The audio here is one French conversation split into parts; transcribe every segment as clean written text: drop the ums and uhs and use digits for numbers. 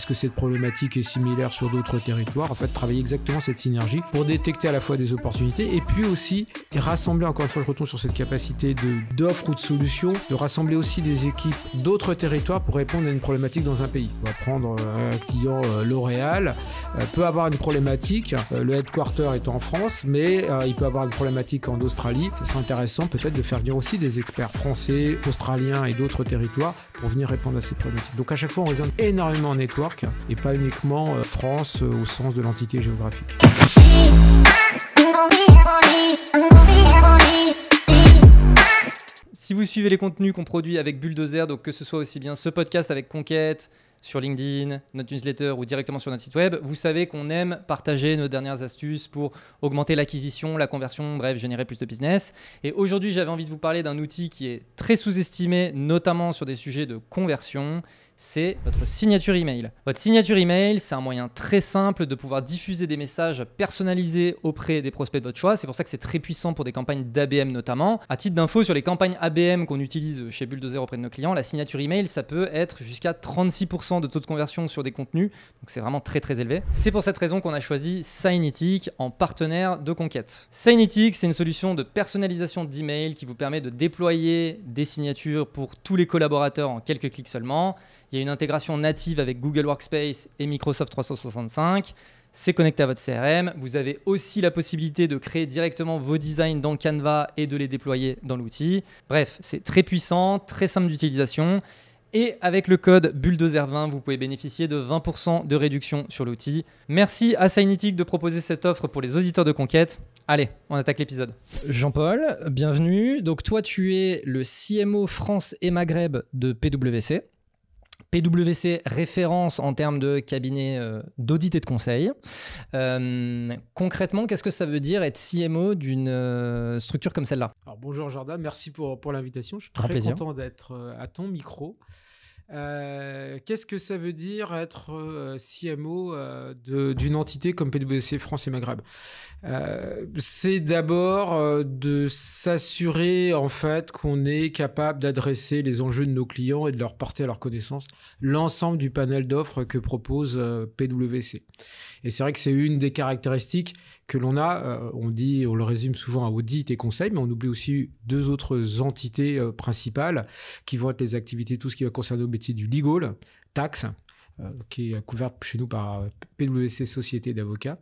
Est-ce que cette problématique est similaire sur d'autres territoires? En fait, travailler exactement cette synergie pour détecter à la fois des opportunités et puis aussi rassembler, encore une fois, je retourne sur cette capacité d'offres ou de solutions, de rassembler aussi des équipes d'autres territoires pour répondre à une problématique dans un pays. On va prendre un client L'Oréal, peut avoir une problématique, le headquarter est en France, mais il peut avoir une problématique en Australie. Ce serait intéressant peut-être de faire venir aussi des experts français, australiens et d'autres territoires pour venir répondre à ces problématiques. Donc à chaque fois, on raisonne énormément en network et pas uniquement France au sens de l'entité géographique. Si vous suivez les contenus qu'on produit avec Bulldozer, donc que ce soit aussi bien ce podcast avec Conquête, sur LinkedIn, notre newsletter ou directement sur notre site web, vous savez qu'on aime partager nos dernières astuces pour augmenter l'acquisition, la conversion, bref, générer plus de business. Et aujourd'hui, j'avais envie de vous parler d'un outil qui est très sous-estimé, notamment sur des sujets de conversion. C'est votre signature email. Votre signature email, c'est un moyen très simple de pouvoir diffuser des messages personnalisés auprès des prospects de votre choix. C'est pour ça que c'est très puissant pour des campagnes d'ABM notamment. À titre d'info, sur les campagnes ABM qu'on utilise chez Bulldozer auprès de nos clients, la signature email, ça peut être jusqu'à 36% de taux de conversion sur des contenus. Donc c'est vraiment très très élevé. C'est pour cette raison qu'on a choisi Signitic en partenaire de Conquête. Signitic, c'est une solution de personnalisation d'email qui vous permet de déployer des signatures pour tous les collaborateurs en quelques clics seulement. Il y a une intégration native avec Google Workspace et Microsoft 365. C'est connecté à votre CRM. Vous avez aussi la possibilité de créer directement vos designs dans Canva et de les déployer dans l'outil. Bref, c'est très puissant, très simple d'utilisation. Et avec le code Bulldozer20, vous pouvez bénéficier de 20% de réduction sur l'outil. Merci à Signitic de proposer cette offre pour les auditeurs de Conquête. Allez, on attaque l'épisode. Jean-Paul, bienvenue. Donc toi, tu es le CMO France et Maghreb de PwC. PwC, référence en termes de cabinet d'audit et de conseil. Concrètement, qu'est-ce que ça veut dire être CMO d'une structure comme celle-là? Alors, bonjour Jordan, merci pour l'invitation. Je suis très content d'être à ton micro. Qu'est-ce que ça veut dire être CMO d'une entité comme PwC France et Maghreb? C'est d'abord de s'assurer en fait qu'on est capable d'adresser les enjeux de nos clients et de leur porter à leur connaissance l'ensemble du panel d'offres que propose PwC. Et c'est vrai que c'est une des caractéristiques que l'on a. On le résume souvent à audit et conseil, mais on oublie aussi deux autres entités principales qui vont être les activités, tout ce qui va concerner le métier du legal, taxe, qui est couverte chez nous par PwC Société d'avocats.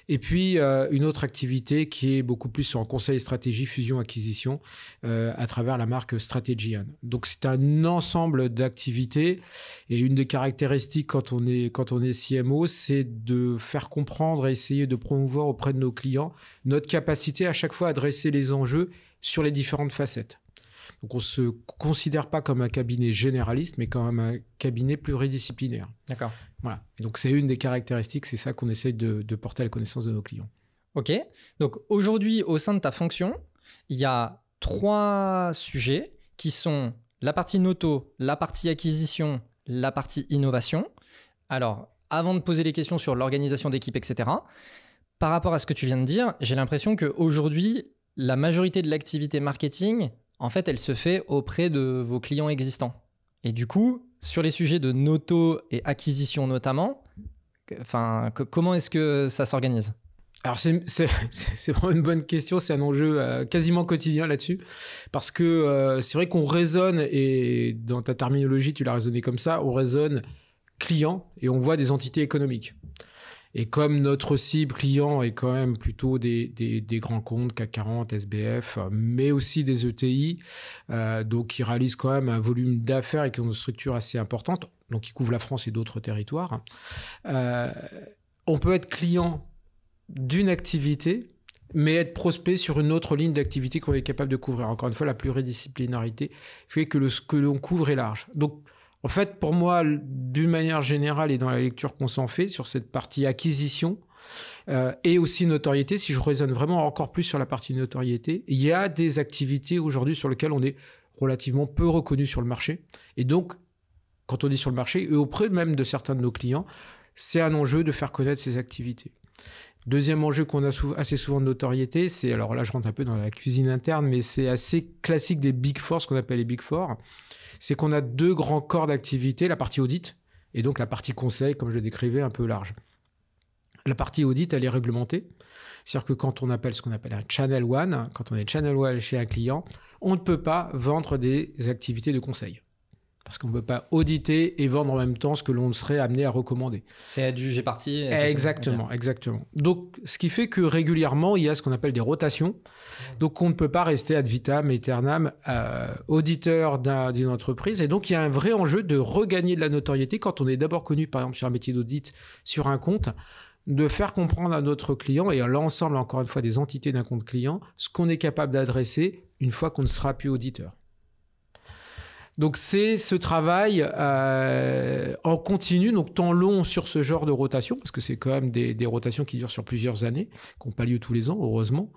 Et puis, une autre activité qui est beaucoup plus sur conseil, stratégie, fusion, acquisition, à travers la marque Strategian. Donc, c'est un ensemble d'activités. Et une des caractéristiques quand on est CMO, c'est de faire comprendre et essayer de promouvoir auprès de nos clients notre capacité à chaque fois à adresser les enjeux sur les différentes facettes. Donc, on ne se considère pas comme un cabinet généraliste, mais comme un cabinet pluridisciplinaire. D'accord. Voilà. Et donc, c'est une des caractéristiques, c'est ça qu'on essaye de porter à la connaissance de nos clients. Ok. Donc, aujourd'hui, au sein de ta fonction, il y a 3 sujets qui sont la partie noto, la partie acquisition, la partie innovation. Alors, avant de poser les questions sur l'organisation d'équipe, etc., par rapport à ce que tu viens de dire, j'ai l'impression qu'aujourd'hui, la majorité de l'activité marketing, en fait, elle se fait auprès de vos clients existants. Et du coup, sur les sujets de noto et acquisition notamment, comment est-ce que ça s'organise ? Alors, c'est vraiment une bonne question. C'est un enjeu quasiment quotidien là-dessus. Parce que c'est vrai qu'on raisonne, et dans ta terminologie, tu l'as raisonné comme ça, on raisonne client et on voit des entités économiques. Et comme notre cible client est quand même plutôt des grands comptes, CAC 40, SBF, mais aussi des ETI, donc qui réalisent quand même un volume d'affaires et qui ont une structure assez importante, donc qui couvrent la France et d'autres territoires, on peut être client d'une activité, mais être prospect sur une autre ligne d'activité qu'on est capable de couvrir. Encore une fois, la pluridisciplinarité fait que ce que l'on couvre est large. Donc, en fait, pour moi, d'une manière générale et dans la lecture qu'on s'en fait sur cette partie acquisition et aussi notoriété, si je raisonne vraiment encore plus sur la partie notoriété, il y a des activités aujourd'hui sur lesquelles on est relativement peu reconnu sur le marché. Et donc, quand on dit sur le marché, et auprès même de certains de nos clients, c'est un enjeu de faire connaître ces activités. Deuxième enjeu qu'on a assez souvent de notoriété, c'est, alors là je rentre un peu dans la cuisine interne, mais c'est assez classique des Big Four, ce qu'on appelle les Big Four, c'est qu'on a 2 grands corps d'activité, la partie audit et donc la partie conseil, comme je le décrivais, un peu large. La partie audit, elle est réglementée. C'est-à-dire que quand on appelle ce qu'on appelle un Channel One, quand on est Channel One chez un client, on ne peut pas vendre des activités de conseil. Parce qu'on ne peut pas auditer et vendre en même temps ce que l'on serait amené à recommander. C'est adjugé parti. Exactement. Donc, ce qui fait que régulièrement, il y a ce qu'on appelle des rotations. Donc, on ne peut pas rester ad vitam aeternam auditeur d'une entreprise. Et donc, il y a un vrai enjeu de regagner de la notoriété quand on est d'abord connu, par exemple, sur un métier d'audit, sur un compte, de faire comprendre à notre client et à l'ensemble, encore une fois, des entités d'un compte client, ce qu'on est capable d'adresser une fois qu'on ne sera plus auditeur. Donc c'est ce travail en continu, donc temps long sur ce genre de rotation, parce que c'est quand même des rotations qui durent sur plusieurs années, qui n'ont pas lieu tous les ans, heureusement,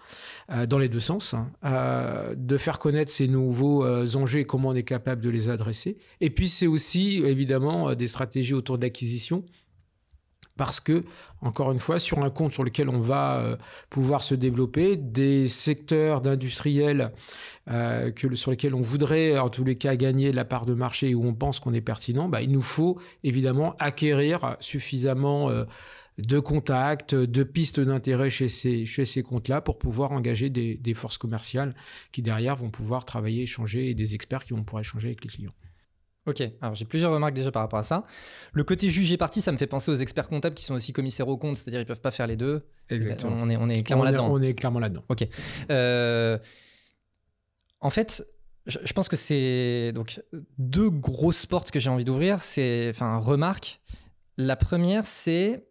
dans les deux sens, de faire connaître ces nouveaux enjeux et comment on est capable de les adresser. Et puis c'est aussi évidemment des stratégies autour de l'acquisition, parce que, encore une fois, sur un compte sur lequel on va pouvoir se développer, des secteurs d'industriels sur lesquels on voudrait, en tous les cas, gagner la part de marché et où on pense qu'on est pertinent, il nous faut évidemment acquérir suffisamment de contacts, de pistes d'intérêt chez ces comptes-là pour pouvoir engager des forces commerciales qui, derrière, vont pouvoir travailler, échanger, et des experts qui vont pouvoir échanger avec les clients. Ok, alors j'ai plusieurs remarques déjà par rapport à ça. Le côté jugé parti, ça me fait penser aux experts comptables qui sont aussi commissaires aux comptes, c'est-à-dire ils ne peuvent pas faire les deux. Exactement. On est clairement là-dedans. On est clairement là-dedans. Ok. En fait, je pense que c'est donc deux grosses portes que j'ai envie d'ouvrir. Remarque. La première, c'est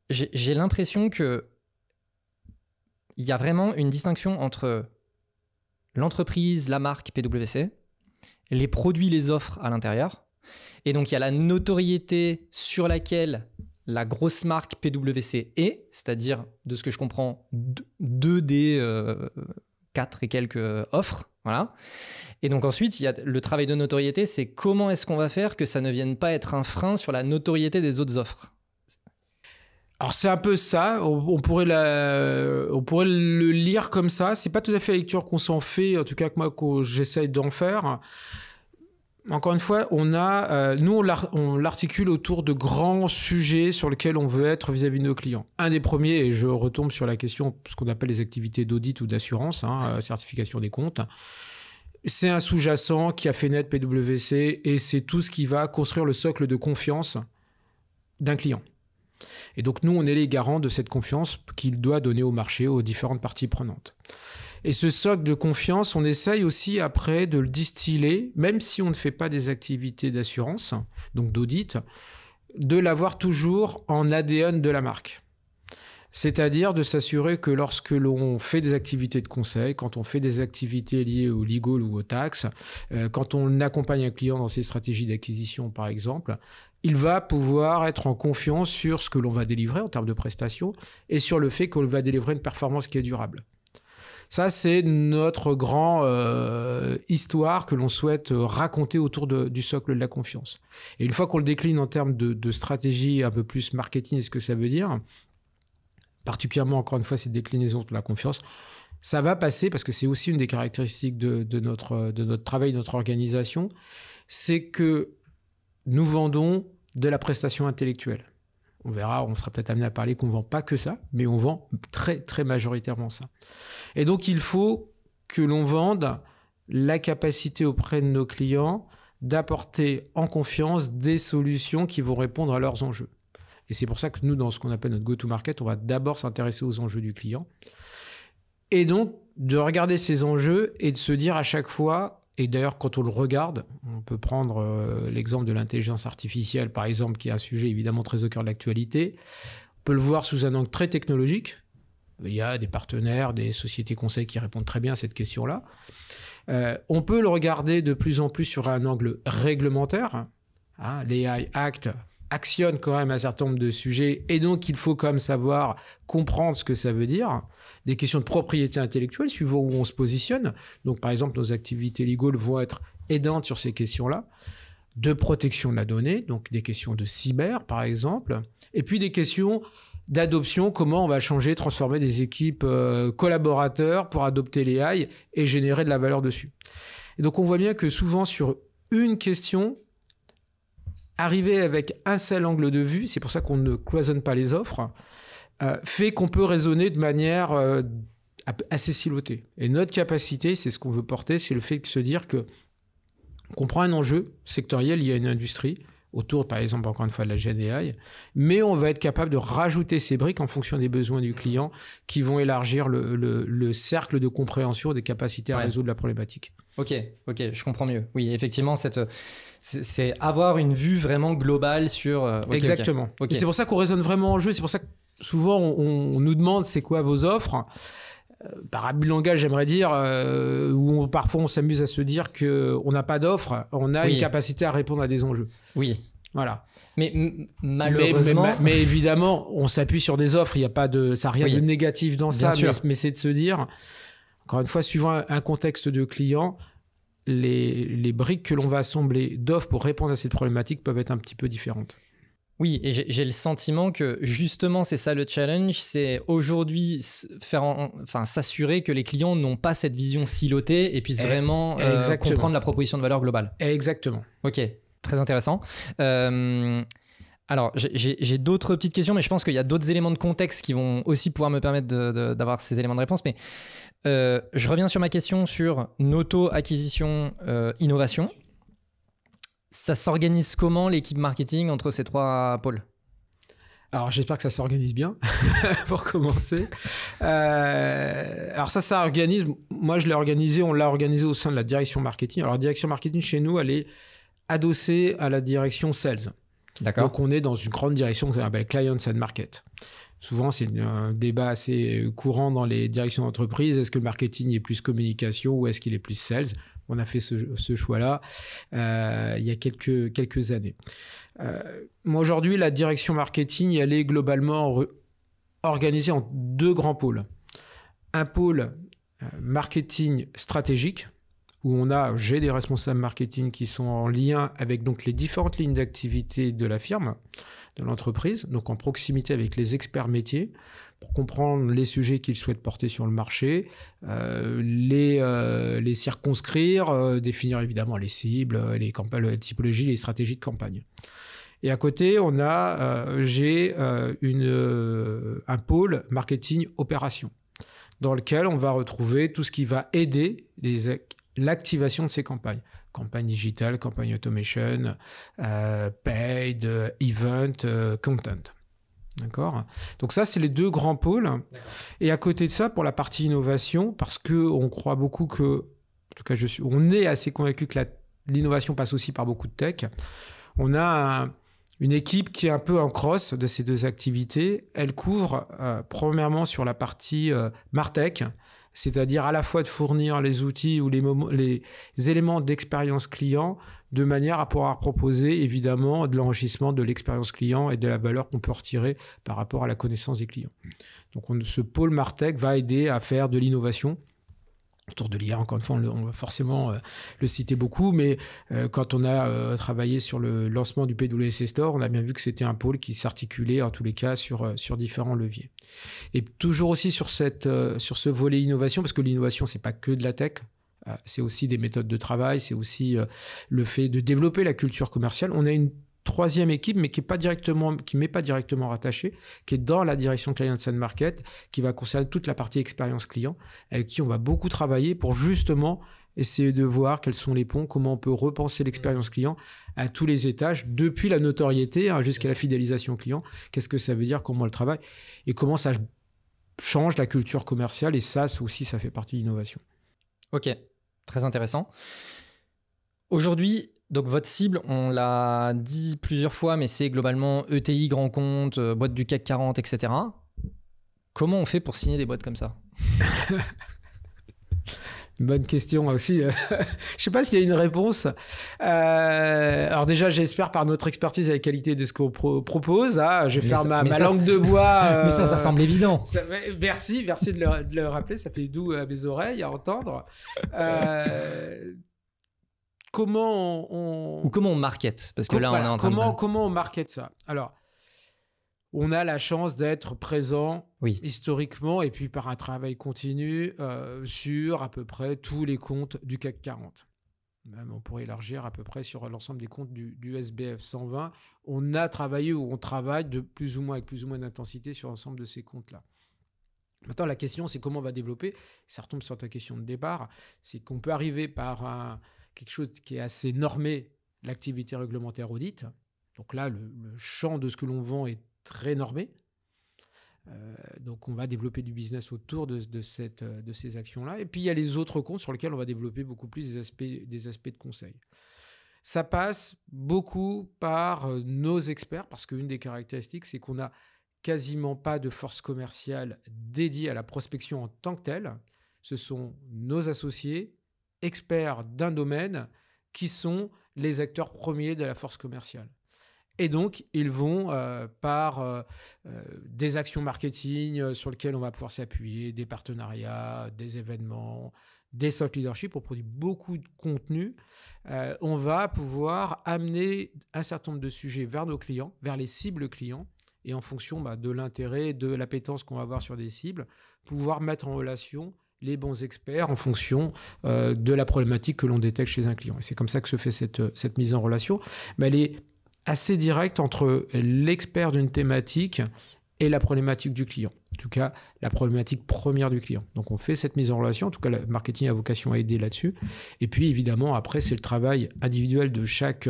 j'ai l'impression que il y a vraiment une distinction entre l'entreprise, la marque PwC, les produits, les offres à l'intérieur. Et donc, il y a la notoriété sur laquelle la grosse marque PwC est, c'est-à-dire, de ce que je comprends, 2 des 4 et quelques offres. Voilà. Et donc ensuite, il y a le travail de notoriété, c'est comment est-ce qu'on va faire que ça ne vienne pas être un frein sur la notoriété des autres offres. Alors c'est un peu ça, on pourrait le lire comme ça, c'est pas tout à fait la lecture qu'on s'en fait, en tout cas que moi que j'essaye d'en faire. Encore une fois, on l'articule autour de grands sujets sur lesquels on veut être vis-à-vis de nos clients. Un des premiers, et je retombe sur la question, ce qu'on appelle les activités d'audit ou d'assurance, certification des comptes, c'est un sous-jacent qui a fait naître PwC et c'est tout ce qui va construire le socle de confiance d'un client. Et donc, nous, on est les garants de cette confiance qu'il doit donner au marché, aux différentes parties prenantes. Et ce socle de confiance, on essaye aussi après de le distiller, même si on ne fait pas des activités d'assurance, donc d'audit, de l'avoir toujours en ADN de la marque. C'est-à-dire de s'assurer que lorsque l'on fait des activités de conseil, quand on fait des activités liées au legal ou aux taxes, quand on accompagne un client dans ses stratégies d'acquisition, par exemple, il va pouvoir être en confiance sur ce que l'on va délivrer en termes de prestations et sur le fait qu'on va délivrer une performance qui est durable. Ça, c'est notre grand histoire que l'on souhaite raconter autour du socle de la confiance. Et une fois qu'on le décline en termes de stratégie un peu plus marketing et ce que ça veut dire, particulièrement, encore une fois, cette déclinaison de la confiance, ça va passer, parce que c'est aussi une des caractéristiques de notre travail, de notre organisation, c'est que nous vendons de la prestation intellectuelle. On verra, on sera peut-être amené à parler qu'on ne vend pas que ça, mais on vend très, très majoritairement ça. Et donc, il faut que l'on vende la capacité auprès de nos clients d'apporter en confiance des solutions qui vont répondre à leurs enjeux. Et c'est pour ça que nous, dans ce qu'on appelle notre go-to-market, on va d'abord s'intéresser aux enjeux du client. Et donc, de regarder ces enjeux et de se dire à chaque fois, et d'ailleurs, quand on le regarde, on peut prendre l'exemple de l'intelligence artificielle, par exemple, qui est un sujet évidemment très au cœur de l'actualité. On peut le voir sous un angle très technologique. Il y a des partenaires, des sociétés conseils qui répondent très bien à cette question-là. On peut le regarder de plus en plus sur un angle réglementaire. L'AI Act actionne quand même un certain nombre de sujets et donc il faut quand même savoir comprendre ce que ça veut dire. Des questions de propriété intellectuelle suivant où on se positionne. Donc par exemple, nos activités légales vont être aidantes sur ces questions-là. De protection de la donnée, donc des questions de cyber par exemple. Et puis des questions d'adoption, comment on va changer, transformer des équipes collaborateurs pour adopter l'AI et générer de la valeur dessus. Et donc on voit bien que souvent sur une question, arriver avec un seul angle de vue, c'est pour ça qu'on ne cloisonne pas les offres, fait qu'on peut raisonner de manière assez silotée. Et notre capacité, c'est ce qu'on veut porter, c'est le fait de se dire qu'on prend un enjeu sectoriel lié à une industrie, autour, par exemple, encore une fois, de la GenAI, mais on va être capable de rajouter ces briques en fonction des besoins du client qui vont élargir le cercle de compréhension des capacités à résoudre la problématique. Ok, je comprends mieux. Oui, effectivement, c'est avoir une vue vraiment globale sur... Exactement. Okay. Et c'est pour ça qu'on raisonne vraiment en jeu. C'est pour ça que souvent, on nous demande c'est quoi vos offres. Par abus de langage, j'aimerais dire, où parfois on s'amuse à se dire qu'on n'a pas d'offre, on a une capacité à répondre à des enjeux. Oui. Voilà. Mais malheureusement... Mais évidemment, on s'appuie sur des offres, il n'y a pas de... Ça n'a rien de négatif dans ça, mais c'est de se dire, encore une fois, suivant un contexte de client, les briques que l'on va assembler d'offres pour répondre à cette problématique peuvent être un petit peu différentes. Oui, et j'ai le sentiment que justement, c'est ça le challenge, c'est aujourd'hui s'assurer que les clients n'ont pas cette vision silotée et puissent vraiment comprendre la proposition de valeur globale. Exactement. Ok, très intéressant. Alors, j'ai d'autres petites questions, mais je pense qu'il y a d'autres éléments de contexte qui vont aussi pouvoir me permettre d'avoir ces éléments de réponse. Mais je reviens sur ma question sur auto-acquisition, innovation. Ça s'organise comment l'équipe marketing entre ces trois pôles ? Alors, j'espère que ça s'organise bien, pour commencer. Alors ça s'organise. Moi, on l'a organisé au sein de la direction marketing. Alors, la direction marketing, chez nous, elle est adossée à la direction sales. D'accord. Donc, on est dans une grande direction qui s'appelle Clients and Market. Souvent, c'est un débat assez courant dans les directions d'entreprise. Est-ce que le marketing est plus communication ou est-ce qu'il est plus sales ? On a fait ce choix-là il y a quelques années. Moi, aujourd'hui, la direction marketing, elle est globalement organisée en deux grands pôles. Un pôle marketing stratégique, où j'ai des responsables marketing qui sont en lien avec donc, les différentes lignes d'activité de la firme, de l'entreprise, donc en proximité avec les experts métiers, pour comprendre les sujets qu'ils souhaitent porter sur le marché, les circonscrire, définir évidemment les cibles, les typologies, les stratégies de campagne. Et à côté, j'ai un pôle marketing opération, dans lequel on va retrouver tout ce qui va aider l'activation de ces campagnes. Campagne digitale, campagne automation, paid, event, content. D'accord ? Donc ça, c'est les deux grands pôles. D'accord. Et à côté de ça, pour la partie innovation, parce qu'on croit beaucoup que, en tout cas, on est assez convaincu que l'innovation passe aussi par beaucoup de tech. On a une équipe qui est un peu en cross de ces deux activités. Elle couvre, premièrement, sur la partie MarTech, c'est-à-dire à la fois de fournir les outils ou les éléments d'expérience client de manière à pouvoir proposer évidemment de l'enrichissement de l'expérience client et de la valeur qu'on peut retirer par rapport à la connaissance des clients. Donc ce pôle MarTech va aider à faire de l'innovation autour de l'IA. Encore une fois, on va forcément le citer beaucoup, mais quand on a travaillé sur le lancement du PwC Store, on a bien vu que c'était un pôle qui s'articulait en tous les cas sur différents leviers. Et toujours aussi sur ce volet innovation, parce que l'innovation, c'est pas que de la tech, c'est aussi des méthodes de travail, c'est aussi le fait de développer la culture commerciale. On a une troisième équipe, mais qui m'est pas directement rattachée, qui est dans la direction Clients and Market, qui va concerner toute la partie expérience client, avec qui on va beaucoup travailler pour justement essayer de voir quels sont les ponts, comment on peut repenser l'expérience client à tous les étages, depuis la notoriété jusqu'à la fidélisation client. Qu'est-ce que ça veut dire, comment on le travaille, et comment ça change la culture commerciale, et ça aussi, ça fait partie de l'innovation. Ok, très intéressant. Aujourd'hui, donc votre cible, on l'a dit plusieurs fois, mais c'est globalement ETI, grand compte, boîte du CAC 40, etc. Comment on fait pour signer des boîtes comme ça ? Bonne question aussi. Je ne sais pas s'il y a une réponse. Alors déjà, j'espère par notre expertise et la qualité de ce qu'on propose. Je vais faire ma langue de bois. Mais ça semble évident. Merci de le rappeler. Ça fait doux à mes oreilles à entendre. Comment on market ? Parce que là, on est en train comment on market ça ? Alors, on a la chance d'être présent historiquement et puis par un travail continu sur à peu près tous les comptes du CAC 40. Même on pourrait élargir à peu près sur l'ensemble des comptes du SBF 120. On a travaillé ou on travaille avec plus ou moins d'intensité sur l'ensemble de ces comptes-là. Maintenant, la question, c'est comment on va développer. Ça retombe sur ta question de départ. C'est qu'on peut arriver par quelque chose qui est assez normé, l'activité réglementaire audit. Donc là, le champ de ce que l'on vend est très normé. Donc on va développer du business autour de ces actions-là. Et puis il y a les autres comptes sur lesquels on va développer beaucoup plus des aspects de conseil. Ça passe beaucoup par nos experts, parce qu'une des caractéristiques, c'est qu'on n'a quasiment pas de force commerciale dédiée à la prospection en tant que telle. Ce sont nos associés, experts d'un domaine, qui sont les acteurs premiers de la force commerciale. Et donc, ils vont par des actions marketing sur lesquelles on va pouvoir s'appuyer, des partenariats, des événements, des soft leadership, on produit beaucoup de contenu. On va pouvoir amener un certain nombre de sujets vers nos clients, vers les cibles clients, et en fonction de l'intérêt, de l'appétence qu'on va avoir sur des cibles, pouvoir mettre en relation les bons experts en fonction de la problématique que l'on détecte chez un client. Et c'est comme ça que se fait cette mise en relation. Mais elle est assez directe entre l'expert d'une thématique et la problématique du client. En tout cas, la problématique première du client. Donc, on fait cette mise en relation. En tout cas, le marketing a vocation à aider là-dessus. Et puis, évidemment, après, c'est le travail individuel de chaque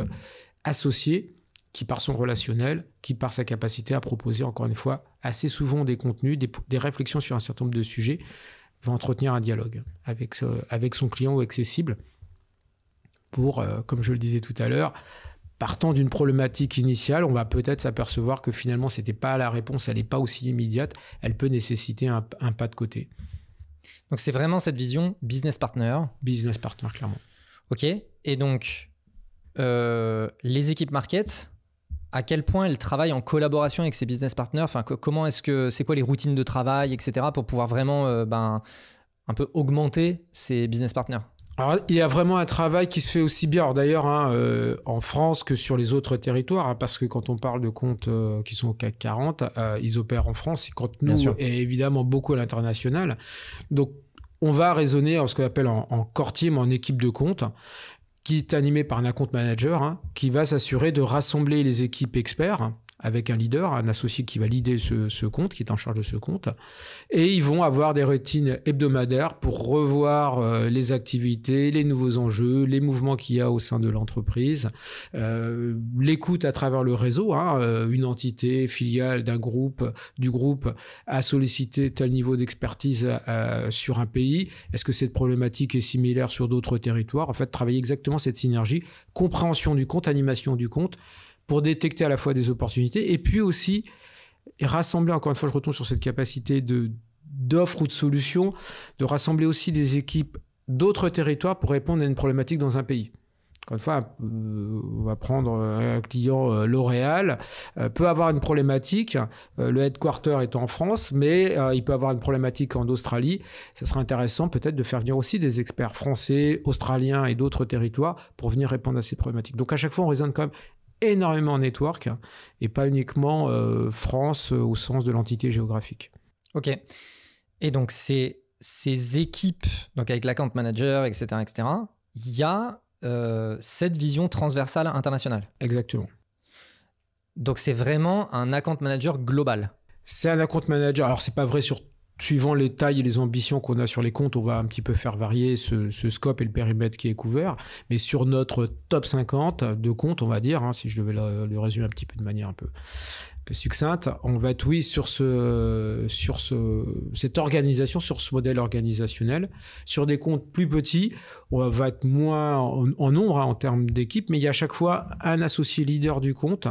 associé qui, par son relationnel, qui, par sa capacité à proposer, encore une fois, assez souvent des contenus, des réflexions sur un certain nombre de sujets, va entretenir un dialogue avec son client ou avec ses cibles pour, comme je le disais tout à l'heure, partant d'une problématique initiale, on va peut-être s'apercevoir que finalement, ce n'était pas la réponse, elle n'est pas aussi immédiate, elle peut nécessiter un pas de côté. Donc, c'est vraiment cette vision business partner. Business partner, clairement. OK. Et donc, les équipes market, à quel point elles travaillent en collaboration avec ces business partners? Enfin, comment est-ce que c'est quoi les routines de travail, etc., pour pouvoir vraiment un peu augmenter ces business partners? Alors, il y a vraiment un travail qui se fait aussi bien, alors d'ailleurs, en France que sur les autres territoires, parce que quand on parle de comptes qui sont au CAC 40, ils opèrent en France, et quand nous, et évidemment beaucoup à l'international. Donc, on va raisonner en ce qu'on appelle en core team, en équipe de compte, qui est animé par un account manager, qui va s'assurer de rassembler les équipes experts avec un leader, un associé qui va leader ce compte, qui est en charge de ce compte. Et ils vont avoir des routines hebdomadaires pour revoir les activités, les nouveaux enjeux, les mouvements qu'il y a au sein de l'entreprise, l'écoute à travers le réseau. Une entité filiale du groupe a sollicité tel niveau d'expertise sur un pays. Est-ce que cette problématique est similaire sur d'autres territoires? En fait, travailler exactement cette synergie, compréhension du compte, animation du compte, pour détecter à la fois des opportunités et puis aussi rassembler, encore une fois, je retombe sur cette capacité d'offre ou de solution, de rassembler aussi des équipes d'autres territoires pour répondre à une problématique dans un pays. Encore une fois, on va prendre un client L'Oréal, peut avoir une problématique, le headquarter est en France, mais il peut avoir une problématique en Australie. Ça serait intéressant peut-être de faire venir aussi des experts français, australiens et d'autres territoires pour venir répondre à ces problématiques. Donc à chaque fois, on raisonne quand même énormément en network et pas uniquement France au sens de l'entité géographique. Ok. Et donc, ces équipes, donc avec l'account manager, etc., il y a cette vision transversale internationale. Exactement. Donc, c'est vraiment un account manager global. C'est un account manager. Alors, c'est pas vrai suivant les tailles et les ambitions qu'on a sur les comptes, on va un petit peu faire varier ce scope et le périmètre qui est couvert. Mais sur notre top 50 de comptes, on va dire, si je devais le résumer un petit peu de manière un peu succincte, on va être, oui, sur cette organisation, sur ce modèle organisationnel. Sur des comptes plus petits, on va être moins en nombre en termes d'équipe, mais il y a à chaque fois un associé leader du compte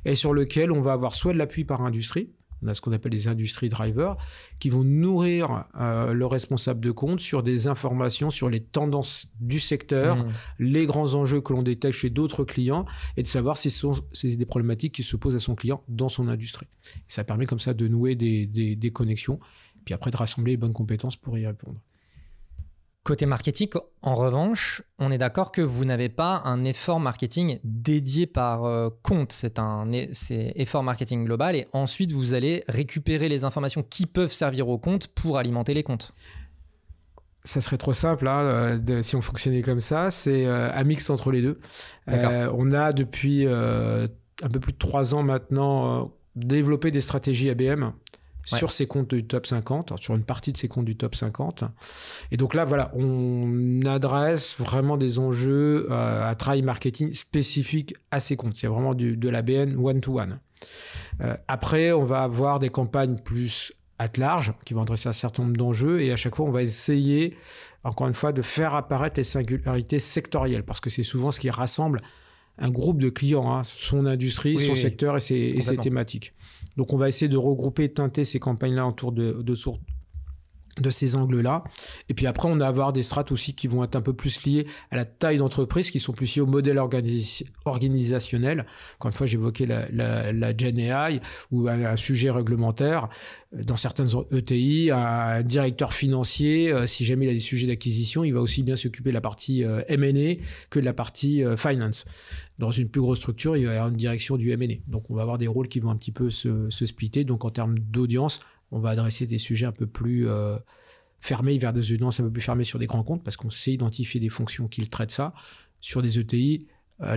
et sur lequel on va avoir soit de l'appui par industrie. On a ce qu'on appelle les industry drivers qui vont nourrir le responsable de compte sur des informations sur les tendances du secteur, les grands enjeux que l'on détecte chez d'autres clients et de savoir si c'est des problématiques qui se posent à son client dans son industrie. Et ça permet comme ça de nouer des connexions puis après de rassembler les bonnes compétences pour y répondre. Côté marketing, en revanche, on est d'accord que vous n'avez pas un effort marketing dédié par compte. C'est effort marketing global et ensuite vous allez récupérer les informations qui peuvent servir au compte pour alimenter les comptes. Ça serait trop simple si on fonctionnait comme ça. C'est un mix entre les deux. On a depuis un peu plus de 3 ans maintenant développé des stratégies ABM sur ces comptes du top 50, sur une partie de ces comptes du top 50. Et donc là, voilà, on adresse vraiment des enjeux à travail marketing spécifiques à ces comptes. C'est vraiment de l'ABM one-to-one. Après, on va avoir des campagnes plus at large qui vont adresser un certain nombre d'enjeux et à chaque fois, on va essayer, encore une fois, de faire apparaître les singularités sectorielles parce que c'est souvent ce qui rassemble un groupe de clients, son industrie, son secteur et ses thématiques. Donc, on va essayer de regrouper et teinter ces campagnes-là autour de ces angles-là. Et puis après, on va avoir des strates aussi qui vont être un peu plus liées à la taille d'entreprise, qui sont plus liées au modèle organisationnel. Encore une fois, j'évoquais la Gen AI ou un sujet réglementaire. Dans certaines ETI, un directeur financier, si jamais il a des sujets d'acquisition, il va aussi bien s'occuper de la partie M&A que de la partie finance. Dans une plus grosse structure, il va y avoir une direction du M&A. Donc, on va avoir des rôles qui vont un petit peu se splitter. Donc, en termes d'audience, on va adresser des sujets un peu plus fermés vers des audiences un peu plus fermées sur des grands comptes parce qu'on sait identifier des fonctions qui traitent ça. Sur des ETI,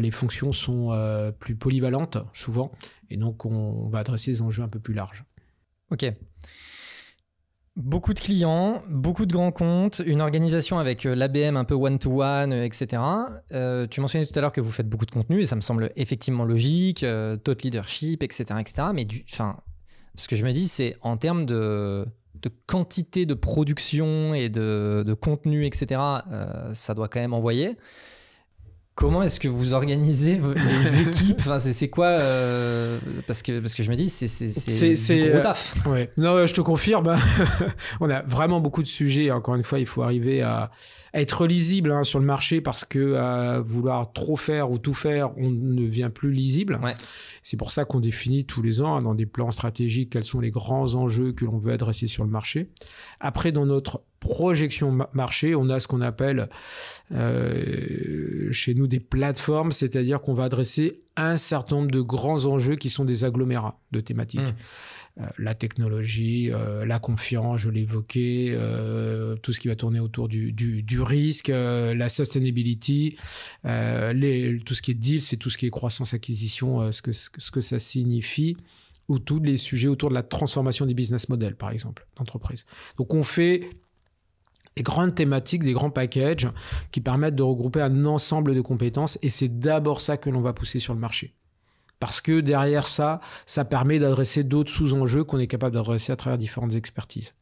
les fonctions sont plus polyvalentes souvent et donc on va adresser des enjeux un peu plus larges. Ok. Beaucoup de clients, beaucoup de grands comptes, une organisation avec l'ABM un peu one-to-one, etc. Tu mentionnais tout à l'heure que vous faites beaucoup de contenu et ça me semble effectivement logique, thought leadership, etc. Mais ce que je me dis, c'est en termes de quantité de production et de contenu, etc., ça doit quand même envoyer. Comment est-ce que vous organisez les équipes? C'est quoi parce que je me dis, c'est du gros taf. Ouais. Non, je te confirme. On a vraiment beaucoup de sujets. Encore une fois, il faut arriver à être lisible sur le marché parce que vouloir trop faire ou tout faire, on ne devient plus lisible. Ouais. C'est pour ça qu'on définit tous les ans dans des plans stratégiques quels sont les grands enjeux que l'on veut adresser sur le marché. Après, dans notre projection marché, on a ce qu'on appelle chez nous des plateformes, c'est-à-dire qu'on va adresser un certain nombre de grands enjeux qui sont des agglomérats de thématiques. La technologie, la confiance, je l'évoquais, tout ce qui va tourner autour du risque, la sustainability, tout ce qui est deal, c'est tout ce qui est croissance-acquisition, ce que ça signifie, ou tous les sujets autour de la transformation des business models, par exemple, d'entreprise. Donc on fait des grandes thématiques, des grands packages qui permettent de regrouper un ensemble de compétences et c'est d'abord ça que l'on va pousser sur le marché. Parce que derrière ça permet d'adresser d'autres sous-enjeux qu'on est capable d'adresser à travers différentes expertises.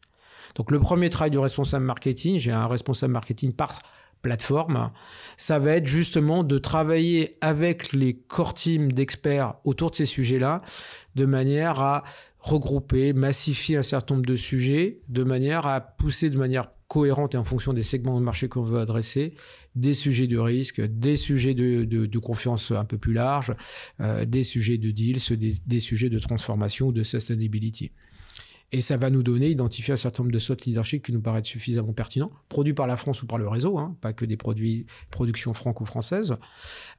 Donc le premier travail du responsable marketing, j'ai un responsable marketing par plateforme, ça va être justement de travailler avec les core teams d'experts autour de ces sujets-là, de manière à regrouper, massifier un certain nombre de sujets, de manière à pousser de manière cohérente et en fonction des segments de marché qu'on veut adresser, des sujets de risque, des sujets de confiance un peu plus larges, des sujets de deals, des sujets de transformation ou de sustainability. Et ça va nous donner, identifier un certain nombre de thought leadership qui nous paraissent suffisamment pertinents, produits par la France ou par le réseau, pas que des productions franco-françaises.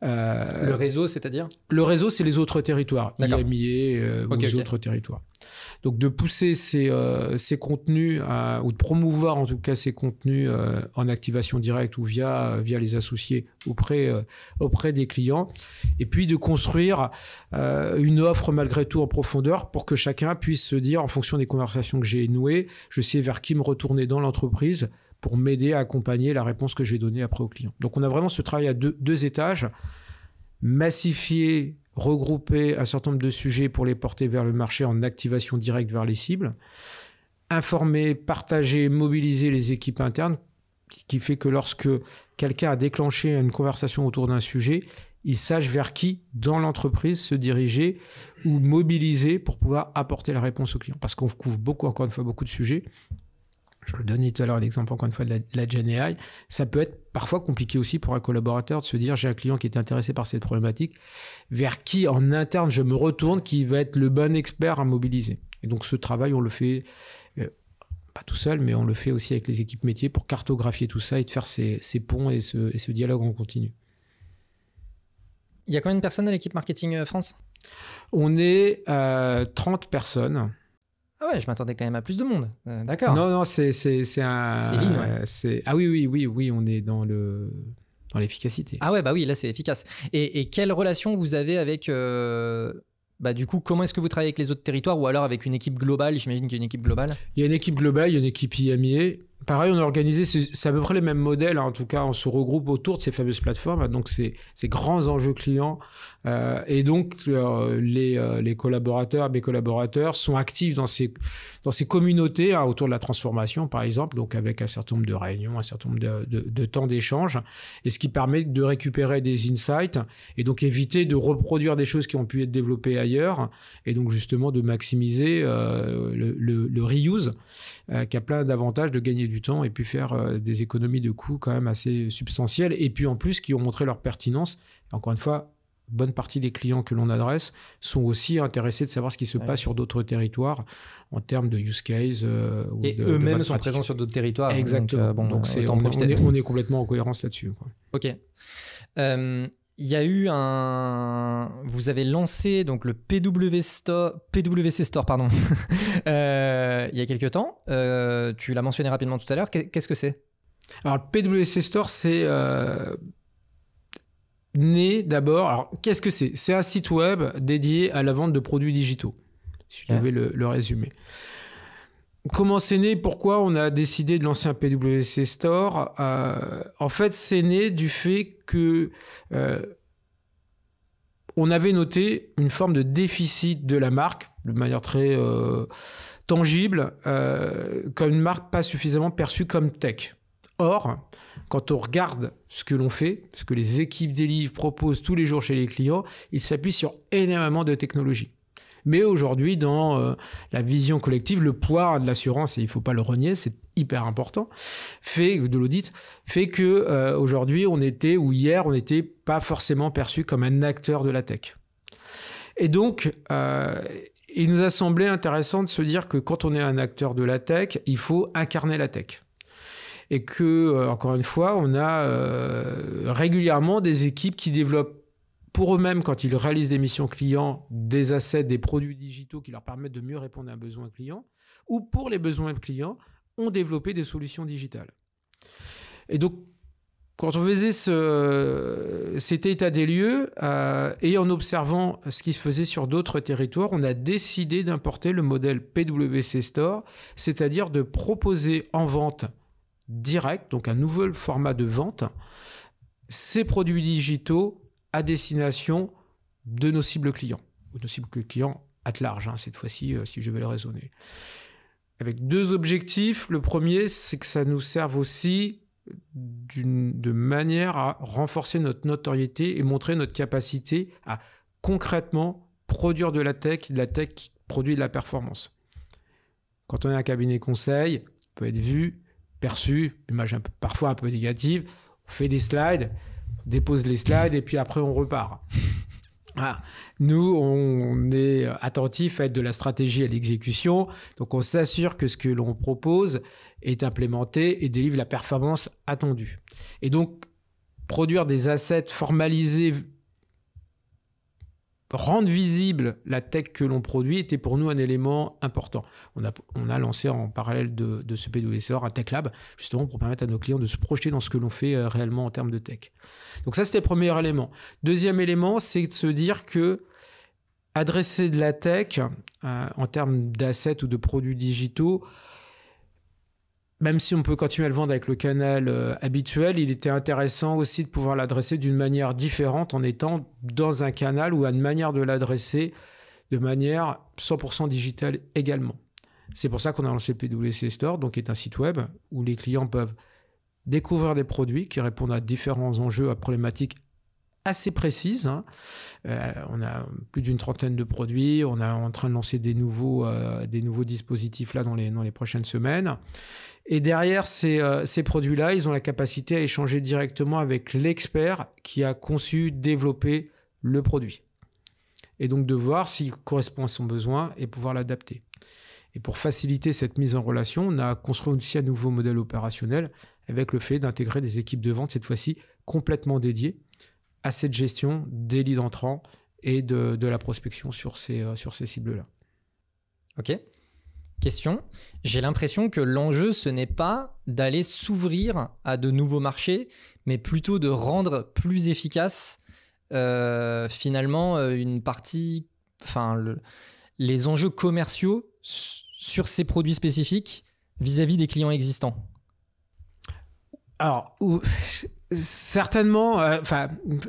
Le réseau, c'est-à-dire ? Le réseau, c'est les autres territoires, IMIA ou les autres territoires. Donc de pousser ces contenus, ou de promouvoir en tout cas ces contenus en activation directe ou via les associés auprès des clients, et puis de construire une offre malgré tout en profondeur pour que chacun puisse se dire, en fonction des conversations que j'ai nouées, je sais vers qui me retourner dans l'entreprise pour m'aider à accompagner la réponse que je vais donner après au client. Donc on a vraiment ce travail à deux étages, massifier, regrouper un certain nombre de sujets pour les porter vers le marché en activation directe vers les cibles, informer, partager, mobiliser les équipes internes, qui fait que lorsque quelqu'un a déclenché une conversation autour d'un sujet, il sache vers qui dans l'entreprise se diriger ou mobiliser pour pouvoir apporter la réponse au client. Parce qu'on couvre encore une fois, beaucoup de sujets. Je le donnais tout à l'heure l'exemple encore une fois de la Gen AI. Ça peut être parfois compliqué aussi pour un collaborateur de se dire j'ai un client qui est intéressé par cette problématique, vers qui en interne je me retourne, qui va être le bon expert à mobiliser. Et donc ce travail, on le fait pas tout seul, mais on le fait aussi avec les équipes métiers pour cartographier tout ça et de faire ces ponts et ce dialogue en continu. Il y a combien de personnes dans l'équipe marketing France ? On est 30 personnes. Ah ouais, je m'attendais quand même à plus de monde. D'accord. Non, c'est un... C'est lean, ouais. Ah oui, on est dans l'efficacité. Ah ouais, bah oui, là, c'est efficace. Et quelle relation vous avez avec... du coup, comment est-ce que vous travaillez avec les autres territoires ou alors avec une équipe globale? J'imagine qu'il y a une équipe globale. Il y a une équipe globale, il y a une équipe IMIA. Pareil, on a organisé, c'est à peu près les mêmes modèles, hein, en tout cas, on se regroupe autour de ces fameuses plateformes, donc ces grands enjeux clients. Et donc, les collaborateurs, mes collaborateurs sont actifs dans ces communautés, hein, autour de la transformation, par exemple, donc avec un certain nombre de réunions, un certain nombre de temps d'échange, et ce qui permet de récupérer des insights, et donc éviter de reproduire des choses qui ont pu être développées ailleurs, et donc justement de maximiser le reuse, qui a plein d'avantages de gagner du temps et puis faire des économies de coûts quand même assez substantielles, et puis en plus qui ont montré leur pertinence. Et encore une fois, bonne partie des clients que l'on adresse sont aussi intéressés de savoir ce qui se passe sur d'autres territoires en termes de use case. Et eux-mêmes sont présents sur d'autres territoires. Exactement. Donc on est complètement en cohérence là-dessus, quoi. Ok. Il y a eu vous avez lancé donc le PwC Store pardon, il y a quelques temps. Tu l'as mentionné rapidement tout à l'heure. Qu'est-ce que c'est? Alors, le PwC Store, c'est né d'abord. Alors, qu'est-ce que c'est? C'est un site web dédié à la vente de produits digitaux, si je devais le résumer. Comment c'est né? Pourquoi on a décidé de lancer un PwC Store? En fait, c'est né du fait que on avait noté une forme de déficit de la marque, de manière très tangible, comme une marque pas suffisamment perçue comme tech. Or, quand on regarde ce que l'on fait, ce que les équipes d'Elive proposent tous les jours chez les clients, ils s'appuient sur énormément de technologies. Mais aujourd'hui, dans la vision collective, le poids de l'assurance, et il ne faut pas le renier, c'est hyper important, de l'audit, fait que aujourd'hui, hier, on n'était pas forcément perçu comme un acteur de la tech. Et donc, il nous a semblé intéressant de se dire que quand on est un acteur de la tech, il faut incarner la tech. Et que, encore une fois, on a régulièrement des équipes qui développent pour eux-mêmes, quand ils réalisent des missions clients, des assets, des produits digitaux qui leur permettent de mieux répondre à un besoin client, ou pour les besoins clients, ont développé des solutions digitales. Et donc, quand on faisait cet état des lieux, et en observant ce qui se faisait sur d'autres territoires, on a décidé d'importer le modèle PwC Store, c'est-à-dire de proposer en vente directe, donc un nouveau format de vente, ces produits digitaux à destination de nos cibles clients, ou de nos cibles clients at large, hein, cette fois-ci, si je vais le raisonner. Avec deux objectifs. Le premier, c'est que ça nous serve aussi de manière à renforcer notre notoriété et montrer notre capacité à concrètement produire de la tech qui produit de la performance. Quand on est un cabinet conseil, on peut être vu, perçu, image parfois un peu négative, on fait des slides, dépose les slides et puis après on repart. Ah. Nous, on est attentif à être de la stratégie à l'exécution, donc on s'assure que ce que l'on propose est implémenté et délivre la performance attendue. Et donc, produire des assets formalisés, rendre visible la tech que l'on produit était pour nous un élément important. On a lancé en parallèle de ce PwC Store un Tech Lab, justement pour permettre à nos clients de se projeter dans ce que l'on fait réellement en termes de tech. Donc ça, c'était le premier élément. Deuxième élément, c'est de se dire que adresser de la tech en termes d'assets ou de produits digitaux, même si on peut continuer à le vendre avec le canal habituel, il était intéressant aussi de pouvoir l'adresser d'une manière différente en étant dans un canal ou à une manière de l'adresser de manière 100% digitale également. C'est pour ça qu'on a lancé le PwC Store, donc qui est un site web où les clients peuvent découvrir des produits qui répondent à différents enjeux, à problématiques assez précises. Hein. On a plus d'une trentaine de produits. On est en train de lancer des nouveaux dispositifs là dans les prochaines semaines. Et derrière ces produits-là, ils ont la capacité à échanger directement avec l'expert qui a conçu, développé le produit. Et donc de voir s'il correspond à son besoin et pouvoir l'adapter. Et pour faciliter cette mise en relation, on a construit aussi un nouveau modèle opérationnel avec le fait d'intégrer des équipes de vente, cette fois-ci complètement dédiées à cette gestion des leads entrants et de la prospection sur ces cibles-là. Ok. Question, j'ai l'impression que l'enjeu, ce n'est pas d'aller s'ouvrir à de nouveaux marchés, mais plutôt de rendre plus efficace finalement une partie, les enjeux commerciaux sur ces produits spécifiques vis-à-vis des clients existants. Alors, certainement,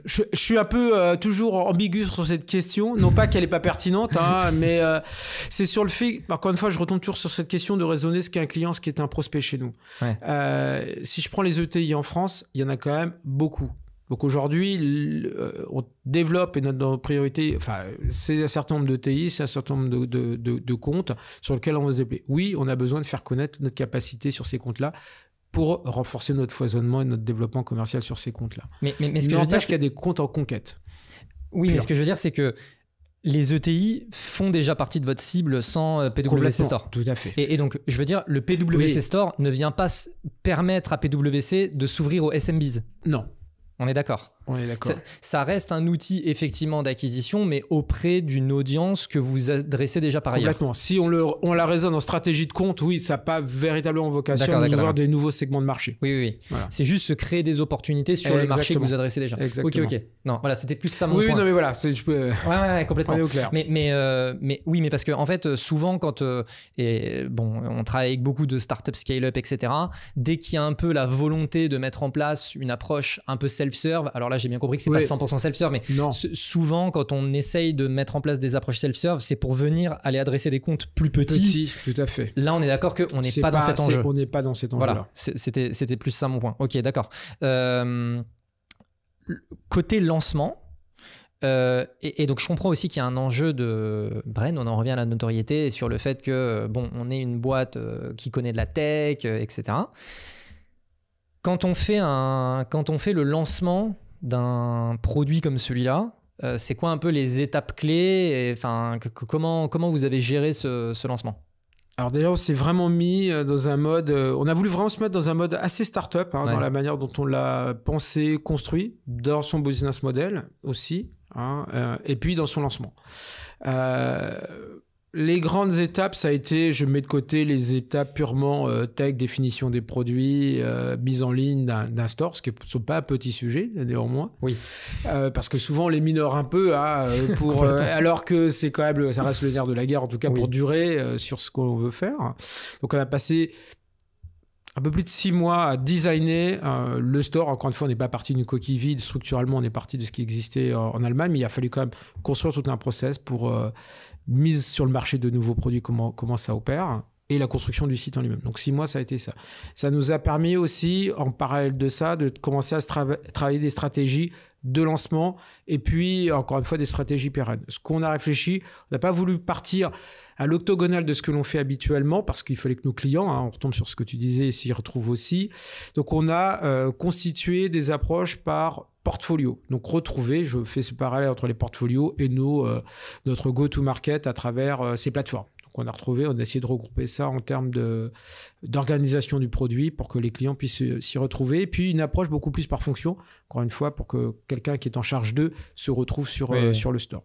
je suis un peu toujours ambigu sur cette question. Non pas qu'elle n'est pas pertinente, mais c'est sur le fait, encore une fois, je retombe toujours sur cette question de raisonner ce qu'est un client, ce qui est un prospect chez nous. Ouais. Si je prends les ETI en France, il y en a quand même beaucoup. Donc aujourd'hui, on développe, et notre priorité, c'est un certain nombre d'ETI, c'est un certain nombre de comptes sur lesquels on va se développer. Oui, on a besoin de faire connaître notre capacité sur ces comptes-là, pour renforcer notre foisonnement et notre développement commercial sur ces comptes-là. Mais ce que je veux dire, c'est qu'il y a des comptes en conquête. Oui, mais ce que je veux dire, c'est que les ETI font déjà partie de votre cible sans PwC Store. Tout à fait. Et donc, je veux dire, le PwC Store ne vient pas permettre à PwC de s'ouvrir aux SMBs. Non. On est d'accord. On est d'accord. Ça reste un outil effectivement d'acquisition, mais auprès d'une audience que vous adressez déjà par ailleurs. Complètement. Si on la raisonne en stratégie de compte, oui, ça n'a pas véritablement vocation à ouvrir des nouveaux segments de marché. Oui. Voilà. C'est juste se créer des opportunités sur le marché que vous adressez déjà. Exactement. Ok. Non, voilà, c'était plus ça mon point. Oui, non, mais voilà, je peux. Ouais, complètement. On est au clair. Mais parce que en fait, souvent quand on travaille avec beaucoup de startups scale-up, etc. Dès qu'il y a un peu la volonté de mettre en place une approche un peu self-serve, alors là j'ai bien compris que c'est pas 100% self-serve, mais souvent quand on essaye de mettre en place des approches self-serve, c'est pour venir aller adresser des comptes plus petits. Tout à fait. Là on est d'accord qu'on n'est pas dans cet enjeu. On n'est pas dans cet enjeu-là. Voilà, c'était plus ça mon point. Ok, d'accord. Côté lancement, et donc je comprends aussi qu'il y a un enjeu de Bren, on en revient à la notoriété sur le fait que on est une boîte qui connaît de la tech, etc. Quand on fait le lancement d'un produit comme celui-là, c'est quoi un peu les étapes clés, comment vous avez géré ce lancement? Alors d'ailleurs, on s'est vraiment mis dans un mode... on a voulu vraiment se mettre dans un mode assez start-up, dans la manière dont on l'a pensé, construit, dans son business model aussi, et puis dans son lancement. Les grandes étapes, ça a été, je mets de côté les étapes purement tech, définition des produits, mise en ligne d'un store, ce qui ne sont pas un petit sujet néanmoins. Oui. Parce que souvent on les minore un peu, alors que c'est quand même, ça reste le nerf de la guerre, en tout cas pour durer sur ce qu'on veut faire. Donc on a passé un peu plus de 6 mois à designer le store. Encore une fois, on n'est pas parti d'une coquille vide. Structurellement, on est parti de ce qui existait en Allemagne, mais il a fallu quand même construire tout un process pour mise sur le marché de nouveaux produits, comment ça opère, et la construction du site en lui-même. Donc 6 mois, ça a été ça. Ça nous a permis aussi, en parallèle de ça, de commencer à travailler des stratégies de lancement, et puis, encore une fois, des stratégies pérennes. Ce qu'on a réfléchi, on n'a pas voulu partir à l'octogonal de ce que l'on fait habituellement, parce qu'il fallait que nos clients, on retombe sur ce que tu disais, s'y retrouvent aussi. Donc on a constitué des approches par portfolio. Donc retrouver, je fais ce parallèle entre les portfolios et notre go-to-market à travers ces plateformes. Donc on a essayé de regrouper ça en termes d'organisation du produit pour que les clients puissent s'y retrouver. Et puis une approche beaucoup plus par fonction, encore une fois, pour que quelqu'un qui est en charge d'eux se retrouve sur le store.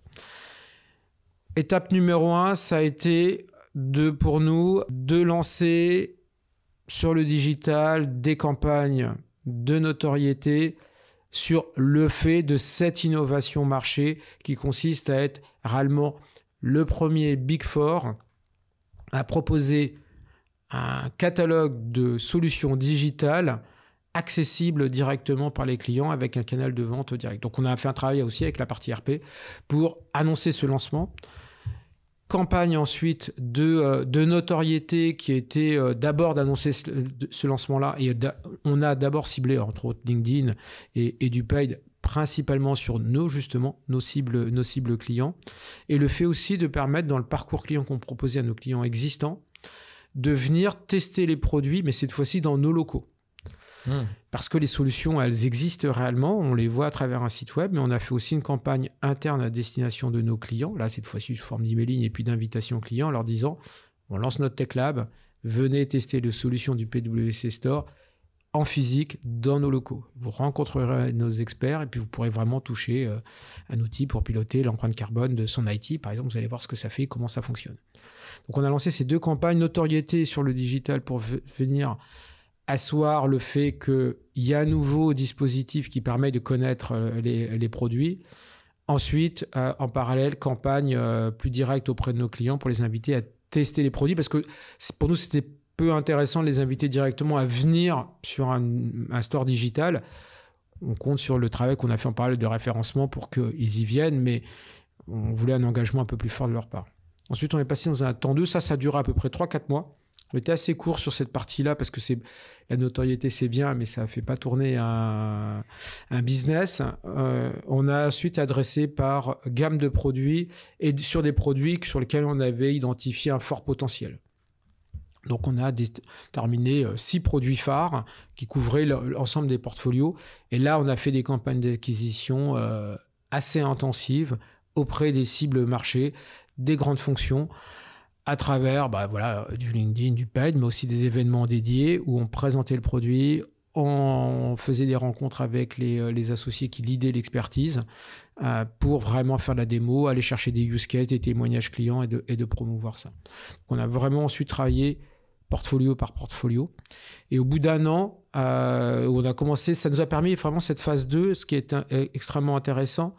Étape numéro 1, ça a été pour nous de lancer sur le digital des campagnes de notoriété sur le fait de cette innovation marché qui consiste à être réellement le premier Big Four à proposer un catalogue de solutions digitales accessibles directement par les clients avec un canal de vente direct. Donc on a fait un travail aussi avec la partie RP pour annoncer ce lancement. Campagne ensuite de notoriété qui a été d'abord d'annoncer ce lancement-là. Et on a d'abord ciblé, entre autres, LinkedIn et du paid, principalement sur nos cibles clients. Et le fait aussi de permettre, dans le parcours client qu'on proposait à nos clients existants, de venir tester les produits, mais cette fois-ci dans nos locaux. Parce que les solutions, elles existent réellement, on les voit à travers un site web, mais on a fait aussi une campagne interne à destination de nos clients, là cette fois-ci sous forme d'emailing et puis d'invitation clients, en leur disant on lance notre Tech Lab, venez tester les solutions du PwC Store en physique dans nos locaux. Vous rencontrerez nos experts et puis vous pourrez vraiment toucher un outil pour piloter l'empreinte carbone de son IT. Par exemple, vous allez voir ce que ça fait, comment ça fonctionne. Donc on a lancé ces 2 campagnes, notoriété sur le digital pour venir asseoir le fait qu'il y a un nouveau dispositif qui permet de connaître les produits. Ensuite, en parallèle, campagne plus directe auprès de nos clients pour les inviter à tester les produits parce que pour nous, c'était peu intéressant de les inviter directement à venir sur un store digital. On compte sur le travail qu'on a fait en parallèle de référencement pour qu'ils y viennent, mais on voulait un engagement un peu plus fort de leur part. Ensuite, on est passé dans un temps 2. Ça a duré à peu près 3-4 mois. On était assez court sur cette partie-là parce que la notoriété, c'est bien, mais ça ne fait pas tourner un business. On a ensuite adressé par gamme de produits et sur des produits sur lesquels on avait identifié un fort potentiel. Donc, on a déterminé 6 produits phares qui couvraient l'ensemble des portfolios. Et là, on a fait des campagnes d'acquisition assez intensives auprès des cibles marchés, des grandes fonctions, à travers du LinkedIn, du paid, mais aussi des événements dédiés où on présentait le produit, on faisait des rencontres avec les associés qui leadaient l'expertise pour vraiment faire la démo, aller chercher des use cases, des témoignages clients et de promouvoir ça. Donc on a vraiment ensuite travaillé portfolio par portfolio. Et au bout d'un an, où on a commencé, ça nous a permis vraiment cette phase 2, ce qui est extrêmement intéressant,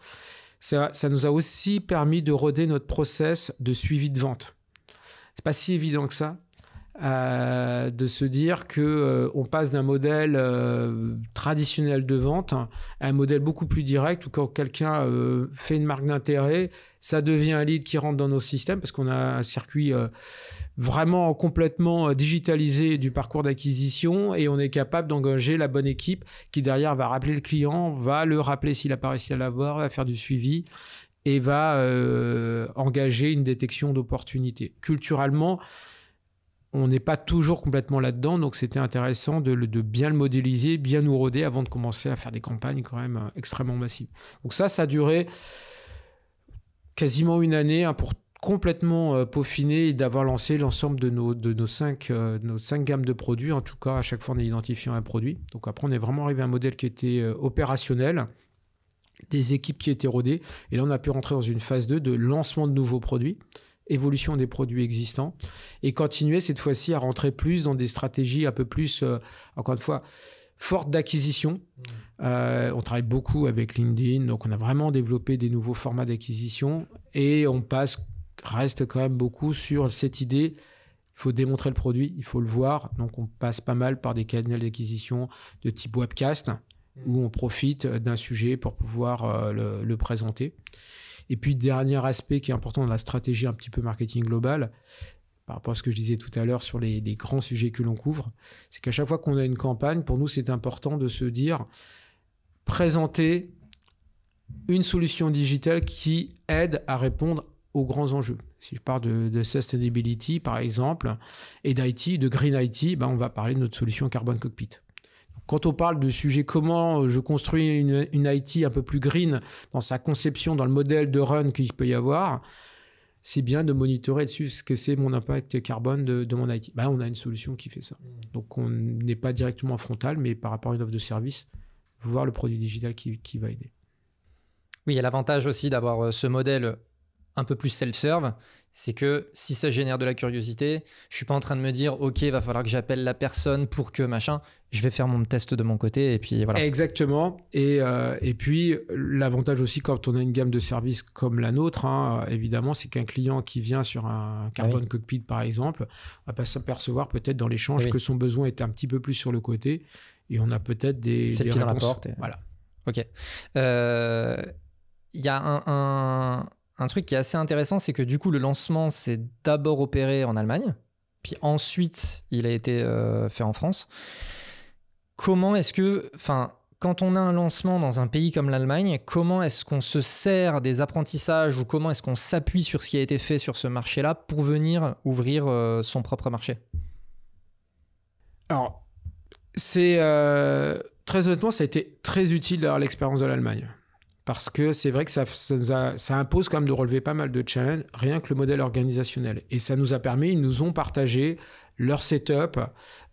ça nous a aussi permis de roder notre process de suivi de vente. C'est pas si évident que ça de se dire qu'on passe d'un modèle traditionnel de vente à un modèle beaucoup plus direct où quand quelqu'un fait une marque d'intérêt, ça devient un lead qui rentre dans nos systèmes parce qu'on a un circuit vraiment complètement digitalisé du parcours d'acquisition et on est capable d'engager la bonne équipe qui derrière va rappeler le client, va le rappeler s'il n'a pas réussi à l'avoir, va faire du suivi et va engager une détection d'opportunités. Culturellement, on n'est pas toujours complètement là-dedans, donc c'était intéressant de bien le modéliser, bien nous roder avant de commencer à faire des campagnes quand même extrêmement massives. Donc ça a duré quasiment une année pour complètement peaufiner et d'avoir lancé l'ensemble de nos 5 gammes de produits. En tout cas, à chaque fois, on a identifié un produit. Donc après, on est vraiment arrivé à un modèle qui était opérationnel, des équipes qui étaient rodées. Et là, on a pu rentrer dans une phase 2 de lancement de nouveaux produits, évolution des produits existants et continuer cette fois-ci à rentrer plus dans des stratégies un peu plus, encore une fois, fortes d'acquisition. On travaille beaucoup avec LinkedIn, donc on a vraiment développé des nouveaux formats d'acquisition et on reste quand même beaucoup sur cette idée. Il faut démontrer le produit, il faut le voir. Donc on passe pas mal par des canaux d'acquisition de type webcast où on profite d'un sujet pour pouvoir le présenter. Et puis, dernier aspect qui est important dans la stratégie un petit peu marketing global, par rapport à ce que je disais tout à l'heure sur les grands sujets que l'on couvre, c'est qu'à chaque fois qu'on a une campagne, pour nous, c'est important de se dire, présenter une solution digitale qui aide à répondre aux grands enjeux. Si je parle de sustainability, par exemple, et d'IT, de green IT, on va parler de notre solution Carbon Cockpit. Quand on parle de sujet comment je construis une IT un peu plus green dans sa conception, dans le modèle de run qu'il peut y avoir, c'est bien de monitorer et de suivre ce que c'est mon impact carbone de mon IT. On a une solution qui fait ça. Donc on n'est pas directement frontal, mais par rapport à une offre de service, voir le produit digital qui va aider. Oui, il y a l'avantage aussi d'avoir ce modèle un peu plus self-serve, c'est que si ça génère de la curiosité, je suis pas en train de me dire ok, va falloir que j'appelle la personne pour que machin, je vais faire mon test de mon côté et puis voilà. Exactement. Et puis l'avantage aussi quand on a une gamme de services comme la nôtre, évidemment, c'est qu'un client qui vient sur un Carbon Cockpit par exemple, on va pas s'apercevoir peut-être dans l'échange que son besoin est un petit peu plus sur le côté et on a peut-être des réponses. Dans la porte. Voilà. Ok. Il y a un truc qui est assez intéressant, c'est que du coup, le lancement s'est d'abord opéré en Allemagne, puis ensuite, il a été fait en France. Comment est-ce que, quand on a un lancement dans un pays comme l'Allemagne, comment est-ce qu'on se sert des apprentissages ou comment est-ce qu'on s'appuie sur ce qui a été fait sur ce marché-là pour venir ouvrir son propre marché ? Alors, c'est très honnêtement, ça a été très utile d'avoir l'expérience de l'Allemagne. parce que c'est vrai que ça impose quand même de relever pas mal de challenges, rien que le modèle organisationnel. Et ça nous a permis, ils nous ont partagé leur setup,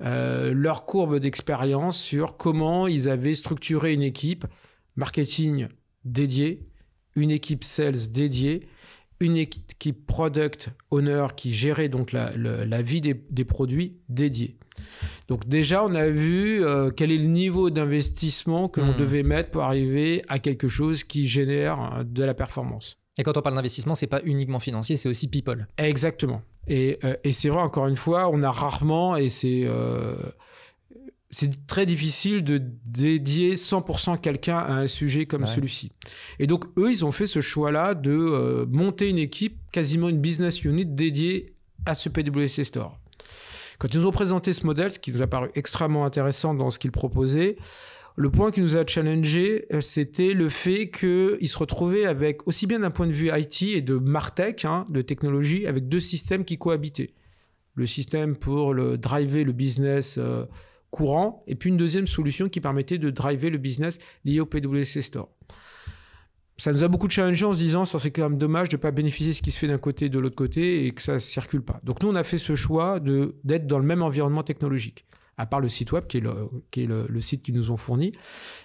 leur courbe d'expérience sur comment ils avaient structuré une équipe marketing dédiée, une équipe sales dédiée, une équipe product owner qui gérait donc la vie des produits dédiés. Donc déjà, on a vu quel est le niveau d'investissement que l'on devait mettre pour arriver à quelque chose qui génère de la performance. Et quand on parle d'investissement, c'est pas uniquement financier, c'est aussi people. Exactement. Et c'est vrai, encore une fois, on a rarement, et c'est très difficile de dédier 100% quelqu'un à un sujet comme celui-ci. Et donc, eux, ils ont fait ce choix-là de monter une équipe, quasiment une business unit dédiée à ce PwC Store. Quand ils nous ont présenté ce modèle, ce qui nous a paru extrêmement intéressant dans ce qu'ils proposaient, le point qui nous a challengé, c'était le fait qu'ils se retrouvaient avec, aussi bien d'un point de vue IT et de Martech, de technologie, avec deux systèmes qui cohabitaient. Le système pour driver le business courant, et puis une deuxième solution qui permettait de driver le business lié au PwC Store. Ça nous a beaucoup challengé en se disant ça c'est quand même dommage de ne pas bénéficier de ce qui se fait d'un côté et de l'autre côté et que ça ne circule pas. Donc nous, on a fait ce choix d'être dans le même environnement technologique, à part le site web qui est le site qu'ils nous ont fourni.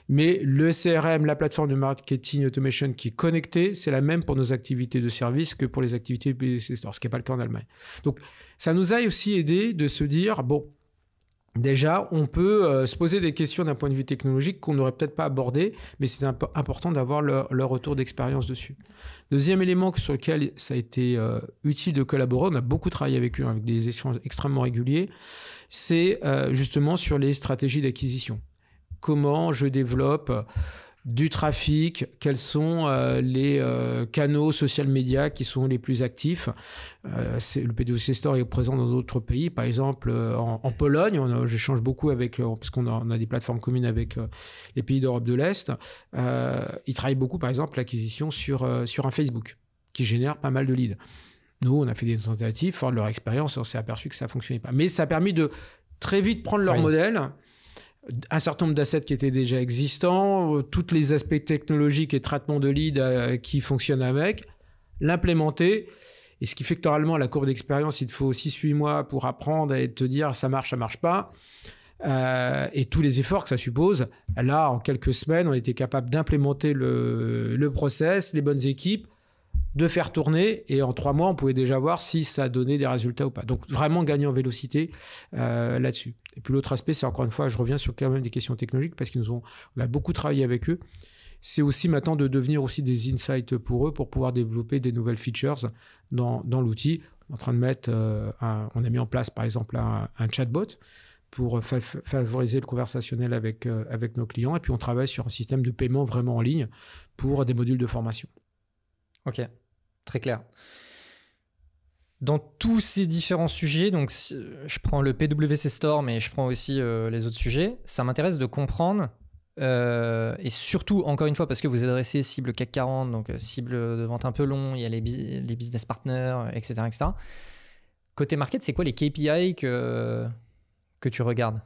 Mais le CRM, la plateforme de marketing automation qui est connectée, c'est la même pour nos activités de service que pour les activités PwC Store, ce qui n'est pas le cas en Allemagne. Donc ça nous a aussi aidé de se dire, bon, déjà, on peut se poser des questions d'un point de vue technologique qu'on n'aurait peut-être pas abordé, mais c'est important d'avoir leur retour d'expérience dessus. Deuxième élément sur lequel ça a été utile de collaborer, on a beaucoup travaillé avec eux, avec des échanges extrêmement réguliers, c'est justement sur les stratégies d'acquisition. Comment je développe du trafic, quels sont les canaux social media qui sont les plus actifs. Le PwC Store est présent dans d'autres pays, par exemple en Pologne, j'échange beaucoup avec, parce qu'on a des plateformes communes avec les pays d'Europe de l'Est. Ils travaillent beaucoup, par exemple, l'acquisition sur un Facebook, qui génère pas mal de leads. Nous, on a fait des tentatives, fort de leur expérience, on s'est aperçu que ça ne fonctionnait pas. Mais ça a permis de très vite prendre leur modèle, un certain nombre d'assets qui étaient déjà existants, tous les aspects technologiques et traitement de leads qui fonctionnent avec, l'implémenter. Et ce qui fait que normalement, la courbe d'expérience, il te faut 6-8 mois pour apprendre et te dire ça marche pas. Et tous les efforts que ça suppose. Là, en quelques semaines, on était capable d'implémenter le process, les bonnes équipes, de faire tourner, et en 3 mois, on pouvait déjà voir si ça donnait des résultats ou pas. Donc, vraiment gagner en vélocité là-dessus. Et puis, l'autre aspect, c'est encore une fois, je reviens sur quand même des questions technologiques, parce qu'on a beaucoup travaillé avec eux. C'est aussi maintenant de devenir aussi des insights pour eux, pour pouvoir développer des nouvelles features dans l'outil. On est en train de mettre, on a mis en place, par exemple, un chatbot pour favoriser le conversationnel avec nos clients. Et puis, on travaille sur un système de paiement vraiment en ligne pour des modules de formation. Ok, très clair. Dans tous ces différents sujets, donc je prends le PwC Store, mais je prends aussi les autres sujets, ça m'intéresse de comprendre, et surtout, encore une fois, parce que vous adressez cible CAC 40, donc cible de vente un peu long, il y a les business partners, etc., etc. Côté market, c'est quoi les KPI que tu regardes ?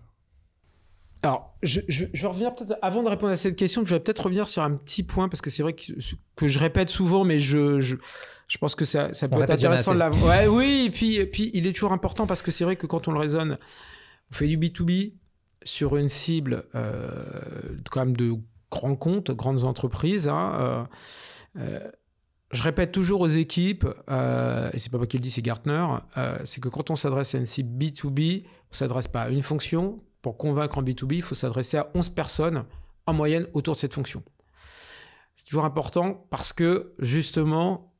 Alors, je vais revenir peut-être, avant de répondre à cette question, je vais peut-être revenir sur un petit point, parce que c'est vrai que je répète souvent, mais je pense que ça peut être intéressant de l'avoir. Ouais, oui, et puis il est toujours important, parce que c'est vrai que quand on le raisonne, on fait du B2B sur une cible quand même de grands comptes, grandes entreprises. Je répète toujours aux équipes, et c'est pas moi qui le dis, c'est Gartner, c'est que quand on s'adresse à une cible B2B, on s'adresse pas à une fonction. Pour convaincre en B2B, il faut s'adresser à 11 personnes en moyenne autour de cette fonction. C'est toujours important parce que, justement,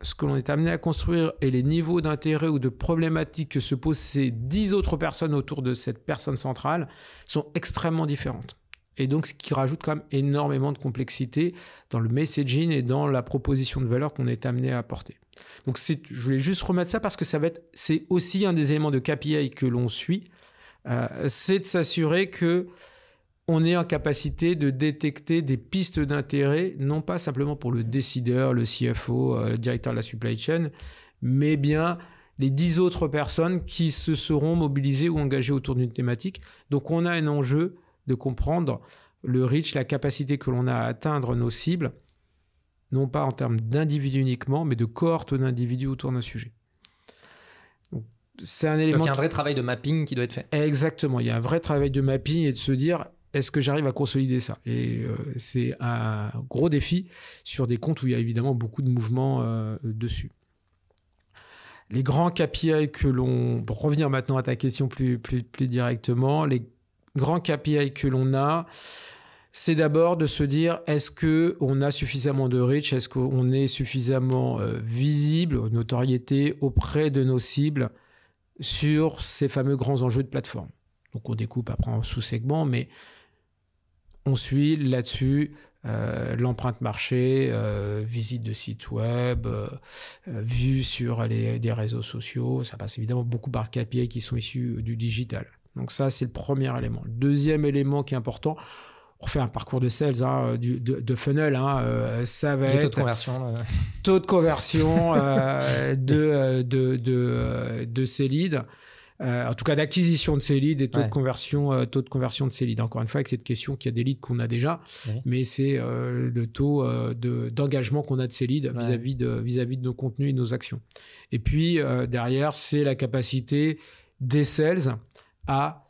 ce que l'on est amené à construire et les niveaux d'intérêt ou de problématiques que se posent ces 10 autres personnes autour de cette personne centrale sont extrêmement différentes. Et donc, ce qui rajoute quand même énormément de complexité dans le messaging et dans la proposition de valeur qu'on est amené à apporter. Donc, je voulais juste remettre ça parce que c'est aussi un des éléments de KPI que l'on suit. C'est de s'assurer qu'on est en capacité de détecter des pistes d'intérêt, non pas simplement pour le décideur, le CFO, le directeur de la supply chain, mais bien les 10 autres personnes qui se seront mobilisées ou engagées autour d'une thématique. Donc, on a un enjeu de comprendre le reach, la capacité que l'on a à atteindre nos cibles non pas en termes d'individus uniquement, mais de cohortes d'individus autour d'un sujet. Donc, c'est un élément. Donc il y a un vrai travail de mapping qui doit être fait. Exactement, il y a un vrai travail de mapping et de se dire, est-ce que j'arrive à consolider ça? Et c'est un gros défi sur des comptes où il y a évidemment beaucoup de mouvements dessus. Les grands KPI que l'on... Pour revenir maintenant à ta question plus directement, les grands KPI que l'on a, c'est d'abord de se dire, est-ce qu'on a suffisamment de reach? Est-ce qu'on est suffisamment visible, notoriété auprès de nos cibles sur ces fameux grands enjeux de plateforme? Donc on découpe après en sous-segments, mais on suit là-dessus l'empreinte marché, visite de site web, vue sur des réseaux sociaux. Ça passe évidemment beaucoup par KPI qui sont issus du digital. Donc ça, c'est le premier élément. Le deuxième élément qui est important, on refait un parcours de sales, de funnel, ça va être... Taux de conversion de ces leads. En tout cas d'acquisition de ces leads et taux de conversion de ces leads. Encore une fois, avec cette question qu'il y a des leads qu'on a déjà, mais c'est le taux d'engagement qu'on a de ces leads vis-à-vis de nos contenus et de nos actions. Et puis derrière, c'est la capacité des sales à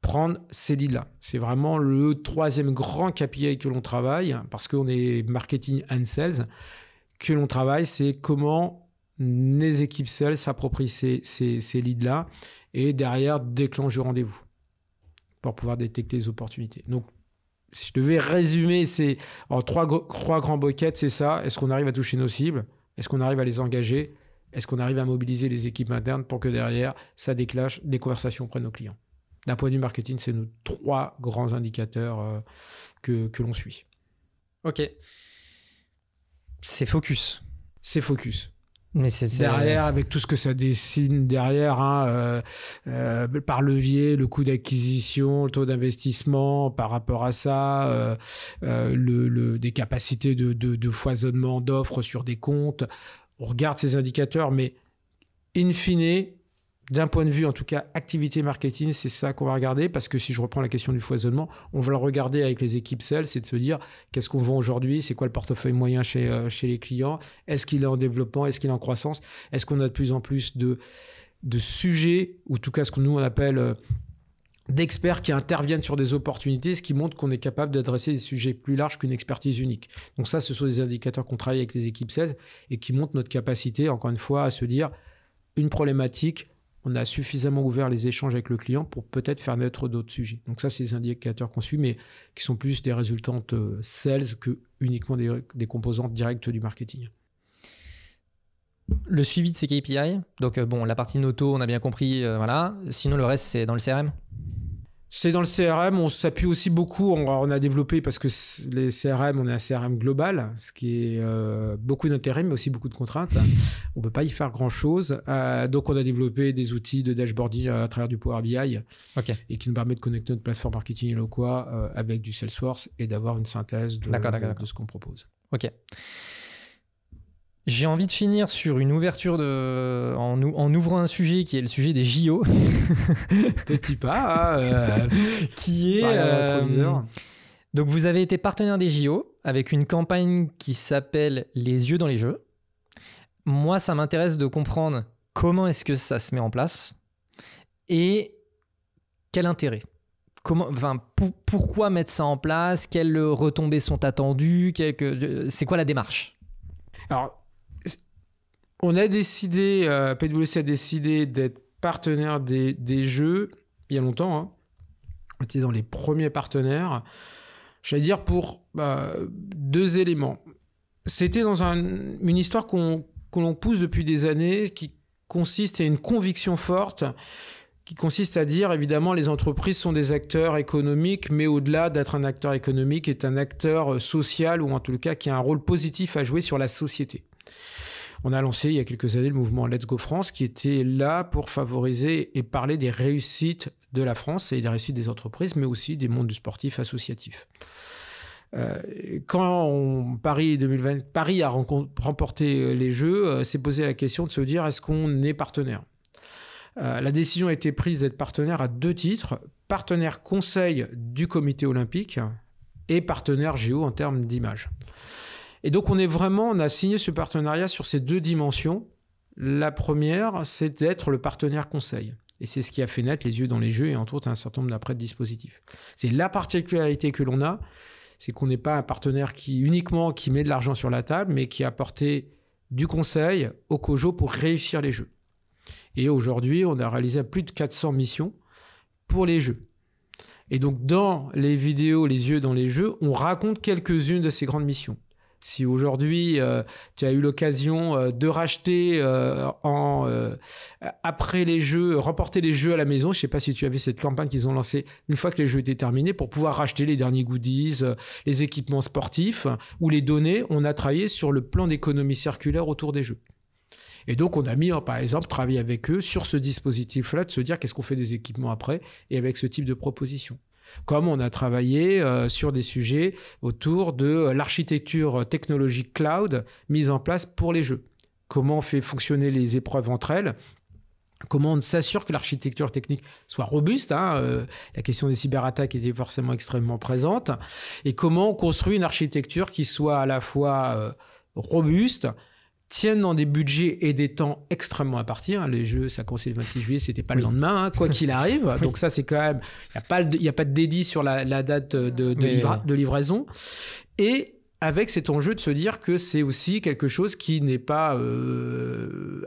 prendre ces leads-là. C'est vraiment le troisième grand KPI que l'on travaille, parce qu'on est marketing and sales, que l'on travaille, c'est comment les équipes sales s'approprient ces leads-là et derrière déclenchent le rendez-vous pour pouvoir détecter les opportunités. Donc, si je devais résumer, c'est en trois grands buckets, c'est ça. Est-ce qu'on arrive à toucher nos cibles? Est-ce qu'on arrive à les engager? Est-ce qu'on arrive à mobiliser les équipes internes pour que derrière, ça déclenche des conversations auprès de nos clients? D'un point de vue marketing, c'est nos trois grands indicateurs que l'on suit. Ok. C'est focus. C'est focus. Mais c'est derrière, avec tout ce que ça dessine derrière, par levier, le coût d'acquisition, le taux d'investissement par rapport à ça, des capacités de foisonnement d'offres sur des comptes. On regarde ces indicateurs, mais in fine, d'un point de vue, en tout cas, activité marketing, c'est ça qu'on va regarder, parce que si je reprends la question du foisonnement, on va le regarder avec les équipes sales, c'est de se dire qu'est-ce qu'on vend aujourd'hui, c'est quoi le portefeuille moyen chez les clients, est-ce qu'il est en développement, est-ce qu'il est en croissance, est-ce qu'on a de plus en plus de sujets, ou en tout cas ce que nous on appelle d'experts qui interviennent sur des opportunités, ce qui montre qu'on est capable d'adresser des sujets plus larges qu'une expertise unique. Donc ça, ce sont des indicateurs qu'on travaille avec les équipes sales et qui montrent notre capacité, encore une fois, à se dire une problématique, on a suffisamment ouvert les échanges avec le client pour peut-être faire naître d'autres sujets. Donc ça, c'est des indicateurs qu'on suit, mais qui sont plus des résultantes sales que uniquement des composantes directes du marketing. Le suivi de ces KPI, donc la partie noto, on a bien compris, voilà. Sinon, le reste, c'est dans le CRM? C'est dans le CRM, on s'appuie aussi beaucoup, on a développé, parce que les CRM, on est un CRM global, ce qui est beaucoup d'intérêt, mais aussi beaucoup de contraintes. On ne peut pas y faire grand-chose. Donc, on a développé des outils de dashboarding à travers du Power BI et qui nous permet de connecter notre plateforme marketing Eloqua avec du Salesforce et d'avoir une synthèse de ce qu'on propose. Ok. J'ai envie de finir sur une ouverture en ouvrant un sujet qui est le sujet des JO. Petit pas. Qui est... donc vous avez été partenaire des JO avec une campagne qui s'appelle Les yeux dans les jeux. Moi, ça m'intéresse de comprendre comment est-ce que ça se met en place et quel intérêt. Pourquoi mettre ça en place? Quelles retombées sont attendues? C'est quoi la démarche? Alors, on a décidé, PwC a décidé d'être partenaire des Jeux il y a longtemps. On était dans les premiers partenaires. J'allais dire pour deux éléments. C'était dans une histoire qu'on pousse depuis des années qui consiste à une conviction forte qui consiste à dire, évidemment, les entreprises sont des acteurs économiques, mais au-delà d'être un acteur économique, est un acteur social ou en tout cas qui a un rôle positif à jouer sur la société. On a lancé il y a quelques années le mouvement Let's Go France qui était là pour favoriser et parler des réussites de la France et des réussites des entreprises, mais aussi des mondes du sportif associatif. Quand Paris a remporté les Jeux, s'est posé la question de se dire est-ce qu'on est partenaire ? La décision a été prise d'être partenaire à deux titres, partenaire conseil du comité olympique et partenaire géo en termes d'image. Et donc, on a signé ce partenariat sur ces 2 dimensions. La première, c'est d'être le partenaire conseil. Et c'est ce qui a fait naître les yeux dans les jeux et entre autres un certain nombre d'après de dispositifs. C'est la particularité que l'on a, c'est qu'on n'est pas un partenaire qui met de l'argent sur la table, mais qui a apporté du conseil au COJO pour réussir les jeux. Et aujourd'hui, on a réalisé plus de 400 missions pour les jeux. Et donc, dans les vidéos, les yeux dans les jeux, on raconte quelques-unes de ces grandes missions. Si aujourd'hui, tu as eu l'occasion de racheter après les jeux, remporter les jeux à la maison, je ne sais pas si tu as vu cette campagne qu'ils ont lancée une fois que les jeux étaient terminés pour pouvoir racheter les derniers goodies, les équipements sportifs ou les données, on a travaillé sur le plan d'économie circulaire autour des jeux. Et donc, on a mis, par exemple, travailler avec eux sur ce dispositif-là, de se dire qu'est-ce qu'on fait des équipements après et avec ce type de proposition. Comme on a travaillé sur des sujets autour de l'architecture technologique cloud mise en place pour les jeux. Comment on fait fonctionner les épreuves entre elles ? Comment on s'assure que l'architecture technique soit robuste, la question des cyberattaques était forcément extrêmement présente. Et comment on construit une architecture qui soit à la fois robuste, tiennent dans des budgets et des temps extrêmement impartis. Les jeux, ça a commencé le 26 juillet, c'était pas le lendemain, quoi qu'il arrive. Oui. Donc ça, c'est quand même... Il n'y a pas de dédit sur la date de livraison. Et avec cet enjeu de se dire que c'est aussi quelque chose qui n'est pas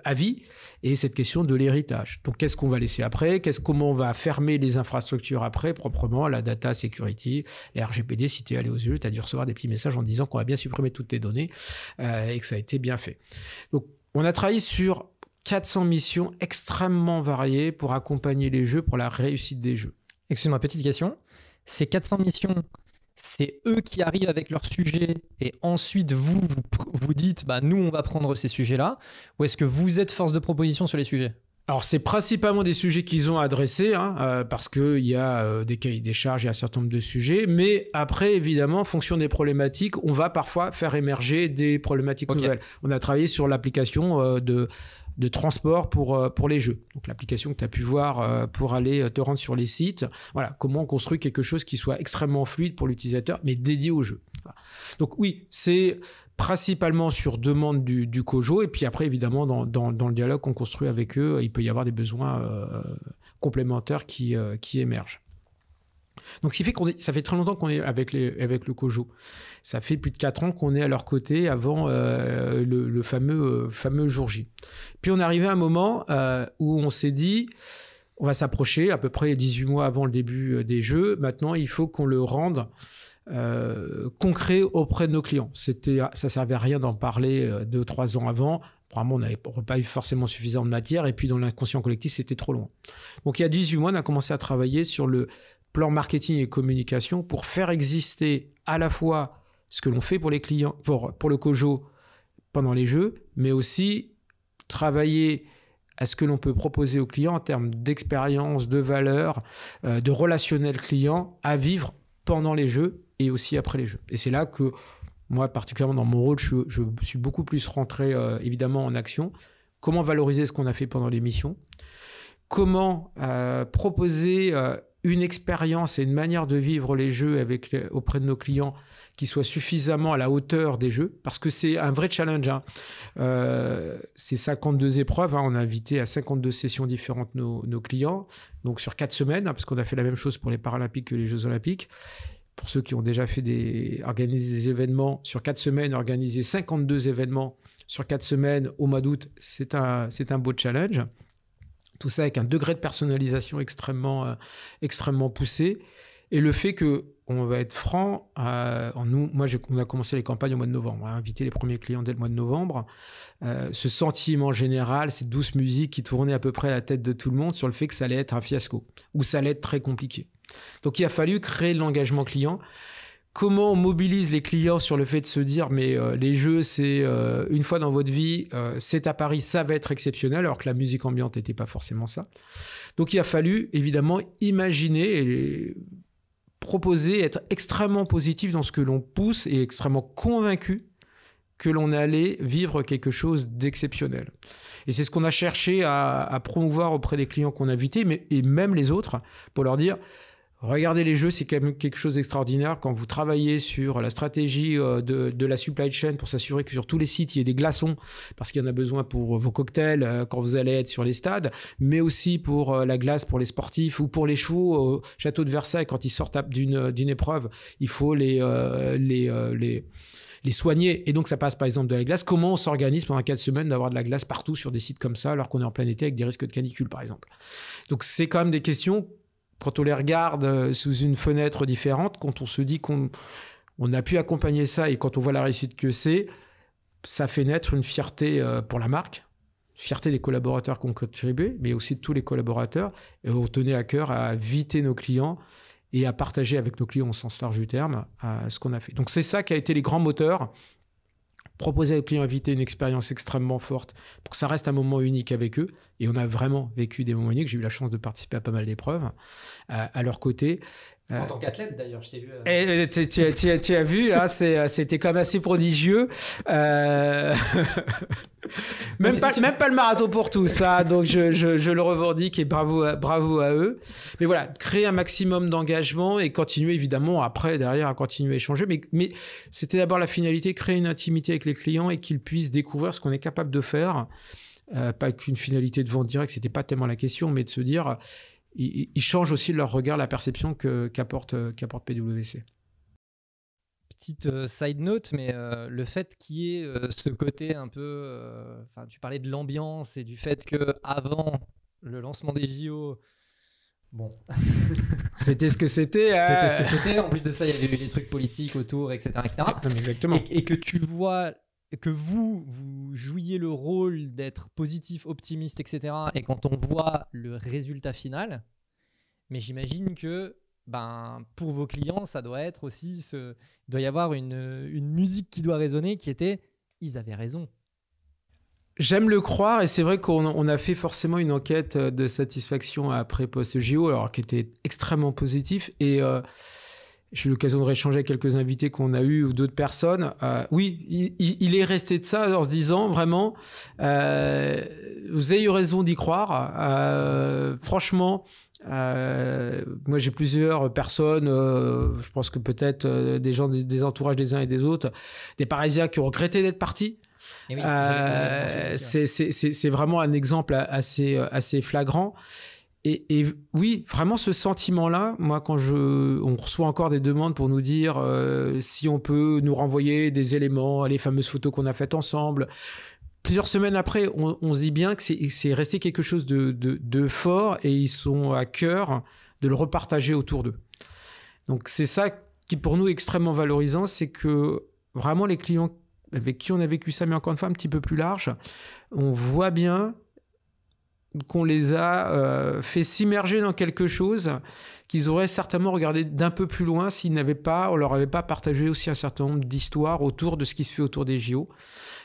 à vie, et cette question de l'héritage. Donc qu'est-ce qu'on va laisser après ? Comment on va fermer les infrastructures après, proprement, la data security, les RGPD, si tu es allé aux yeux, tu as dû recevoir des petits messages en disant qu'on va bien supprimer toutes tes données et que ça a été bien fait. Donc on a travaillé sur 400 missions extrêmement variées pour accompagner les jeux, pour la réussite des jeux. Excuse-moi, petite question. Ces 400 missions, c'est eux qui arrivent avec leur sujet et ensuite vous dites nous on va prendre ces sujets-là, ou est-ce que vous êtes force de proposition sur les sujets ? Alors c'est principalement des sujets qu'ils ont adressés parce qu'il y a des cahiers des charges, il y a un certain nombre de sujets, mais après évidemment en fonction des problématiques on va parfois faire émerger des problématiques nouvelles. On a travaillé sur l'application de transport pour les jeux. Donc l'application que tu as pu voir pour aller te rendre sur les sites. Voilà, comment on construit quelque chose qui soit extrêmement fluide pour l'utilisateur, mais dédié au jeu. Voilà. Donc oui, c'est principalement sur demande du COJO, et puis après, évidemment, dans le dialogue qu'on construit avec eux, il peut y avoir des besoins complémentaires qui émergent. Donc, ce qui fait ça fait très longtemps qu'on est avec le COJO. Ça fait plus de 4 ans qu'on est à leur côté avant le fameux jour J. Puis, on est arrivé à un moment où on s'est dit, on va s'approcher à peu près 18 mois avant le début des jeux. Maintenant, il faut qu'on le rende concret auprès de nos clients. Ça servait à rien d'en parler 2-3 ans avant. Probablement, on n'avait pas eu forcément suffisamment de matière. Et puis, dans l'inconscient collectif, c'était trop loin. Donc, il y a 18 mois, on a commencé à travailler sur le plan marketing et communication pour faire exister à la fois ce que l'on fait pour les clients, pour le COJO pendant les jeux, mais aussi travailler à ce que l'on peut proposer aux clients en termes d'expérience, de valeur, de relationnel client à vivre pendant les jeux et aussi après les jeux. Et c'est là que moi, particulièrement dans mon rôle, je suis beaucoup plus rentré évidemment en action. Comment valoriser ce qu'on a fait pendant les missions ? Comment proposer une expérience et une manière de vivre les jeux auprès de nos clients qui soit suffisamment à la hauteur des jeux, parce que c'est un vrai challenge. C'est 52 épreuves, on a invité à 52 sessions différentes nos clients, donc sur 4 semaines, parce qu'on a fait la même chose pour les Paralympiques que les Jeux Olympiques. Pour ceux qui ont déjà organisé des événements, sur 4 semaines, organiser 52 événements sur 4 semaines au mois d'août, c'est un beau challenge. Tout ça avec un degré de personnalisation extrêmement poussé. Et le fait que, on va être franc, on a commencé les campagnes au mois de novembre. On a invité les premiers clients dès le mois de novembre. Ce sentiment général, cette douce musique qui tournait à peu près à la tête de tout le monde sur le fait que ça allait être un fiasco ou ça allait être très compliqué. Donc il a fallu créer de l'engagement client. Comment on mobilise les clients sur le fait de se dire mais les jeux c'est une fois dans votre vie, c'est à Paris, ça va être exceptionnel, alors que la musique ambiante n'était pas forcément ça. Donc il a fallu évidemment imaginer et proposer, être extrêmement positif dans ce que l'on pousse et extrêmement convaincu que l'on allait vivre quelque chose d'exceptionnel. Et c'est ce qu'on a cherché à promouvoir auprès des clients qu'on a invités, et même les autres, pour leur dire Regardez les jeux, c'est quand même quelque chose d'extraordinaire. Quand vous travaillez sur la stratégie de la supply chain pour s'assurer que sur tous les sites, il y ait des glaçons, parce qu'il y en a besoin pour vos cocktails quand vous allez être sur les stades, mais aussi pour la glace pour les sportifs ou pour les chevaux au château de Versailles, quand ils sortent d'une épreuve, il faut les soigner. Et donc, ça passe par exemple de la glace. Comment on s'organise pendant 4 semaines d'avoir de la glace partout sur des sites comme ça, alors qu'on est en plein été avec des risques de canicule, par exemple. Donc, c'est quand même des questions... Quand on les regarde sous une fenêtre différente, quand on se dit qu'on a pu accompagner ça et quand on voit la réussite que c'est, ça fait naître une fierté pour la marque, fierté des collaborateurs qui ont contribué, mais aussi de tous les collaborateurs. Et on tenait à cœur à inviter nos clients et à partager avec nos clients au sens large du terme ce qu'on a fait. Donc c'est ça qui a été les grands moteurs. Proposer aux clients invités une expérience extrêmement forte pour que ça reste un moment unique avec eux. Et on a vraiment vécu des moments uniques. J'ai eu la chance de participer à pas mal d'épreuves à leur côté. En tant qu'athlète, d'ailleurs, je t'ai vu. Tu as vu, hein, c'était quand même assez prodigieux. Même pas le marathon pour tous, hein, donc je le revendique et bravo à eux. Mais voilà, créer un maximum d'engagement et continuer évidemment après, derrière, à continuer à échanger. Mais c'était d'abord la finalité, créer une intimité avec les clients et qu'ils puissent découvrir ce qu'on est capable de faire. Pas qu'une finalité de vente directe, c'était pas tellement la question, mais de se dire... Ils changent aussi leur regard, la perception qu'apporte PwC. Petite side note, mais le fait qu'il y ait ce côté un peu... tu parlais de l'ambiance et du fait qu'avant le lancement des JO... Bon. C'était ce que c'était. C'était ce que c'était. En plus de ça, il y avait eu les trucs politiques autour, etc. Exactement. Et que tu vois... que vous jouiez le rôle d'être positif, optimiste, etc. Et quand on voit le résultat final, mais j'imagine que pour vos clients, ça doit être aussi... Il doit y avoir une musique qui doit résonner qui était « ils avaient raison ». J'aime le croire et c'est vrai qu'on a fait forcément une enquête de satisfaction après post-JO, alors qui était extrêmement positif et... j'ai eu l'occasion de rééchanger avec quelques invités qu'on a eus ou d'autres personnes. Oui, il est resté de ça en se disant vraiment, vous avez eu raison d'y croire. Franchement, moi j'ai plusieurs personnes, je pense que peut-être des gens des entourages des uns et des autres, des Parisiens qui ont regretté d'être partis. Oui, c'est vraiment un exemple assez flagrant. Et oui, vraiment ce sentiment-là, moi quand on reçoit encore des demandes pour nous dire si on peut nous renvoyer des éléments, les fameuses photos qu'on a faites ensemble, plusieurs semaines après, on se dit bien que c'est resté quelque chose de fort et ils sont à cœur de le repartager autour d'eux. Donc c'est ça qui pour nous est extrêmement valorisant, c'est que vraiment les clients avec qui on a vécu ça, mais encore une fois un petit peu plus large, on voit bien qu'on les a fait s'immerger dans quelque chose qu'ils auraient certainement regardé d'un peu plus loin on leur avait pas partagé aussi un certain nombre d'histoires autour de ce qui se fait autour des JO,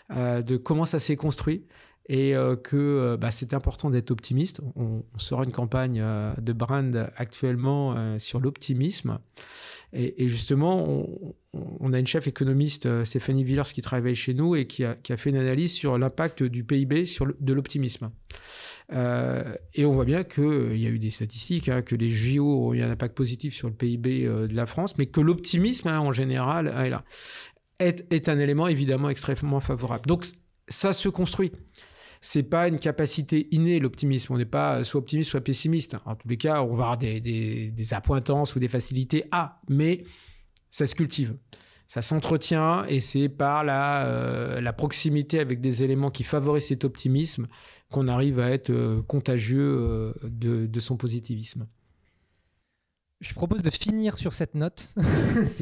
de comment ça s'est construit et que c'est important d'être optimiste. On sort une campagne de brand actuellement sur l'optimisme et justement on a une chef économiste, Stéphanie Villers, qui travaille chez nous et qui a fait une analyse sur l'impact du PIB de l'optimisme. Et on voit bien qu'il y a eu des statistiques, que les JO ont eu un impact positif sur le PIB de la France, mais que l'optimisme en général est un élément évidemment extrêmement favorable. Donc ça se construit. C'est pas une capacité innée, l'optimisme. On n'est pas soit optimiste soit pessimiste. En tous les cas, on va avoir des appointances ou des facilités mais ça se cultive. Ça s'entretient et c'est par la proximité avec des éléments qui favorisent cet optimisme qu'on arrive à être contagieux de son positivisme. Je propose de finir sur cette note.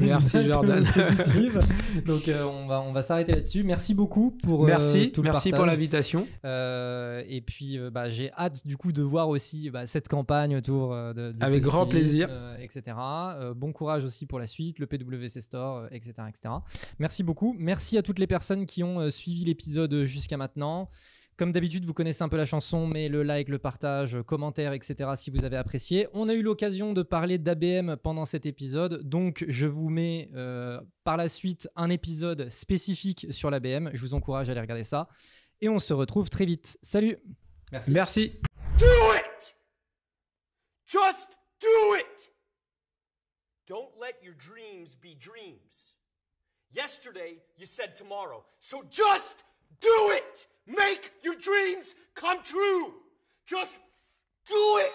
Merci Jordan. Positive. Donc on va s'arrêter là-dessus. Merci beaucoup pour tout le partage. Pour l'invitation. Et puis j'ai hâte du coup de voir aussi cette campagne autour de avec grand plaisir, etc. Bon courage aussi pour la suite, le PwC Store, etc., etc. Merci beaucoup. Merci à toutes les personnes qui ont suivi l'épisode jusqu'à maintenant. Comme d'habitude, vous connaissez un peu la chanson, mais le like, le partage, commentaire, etc. si vous avez apprécié. On a eu l'occasion de parler d'ABM pendant cet épisode, donc je vous mets par la suite un épisode spécifique sur l'ABM. Je vous encourage à aller regarder ça. Et on se retrouve très vite. Salut. Merci. Do it! Just do it! Don't let your dreams be dreams. Yesterday, you said tomorrow. So just do it! Make your dreams come true! Just do it!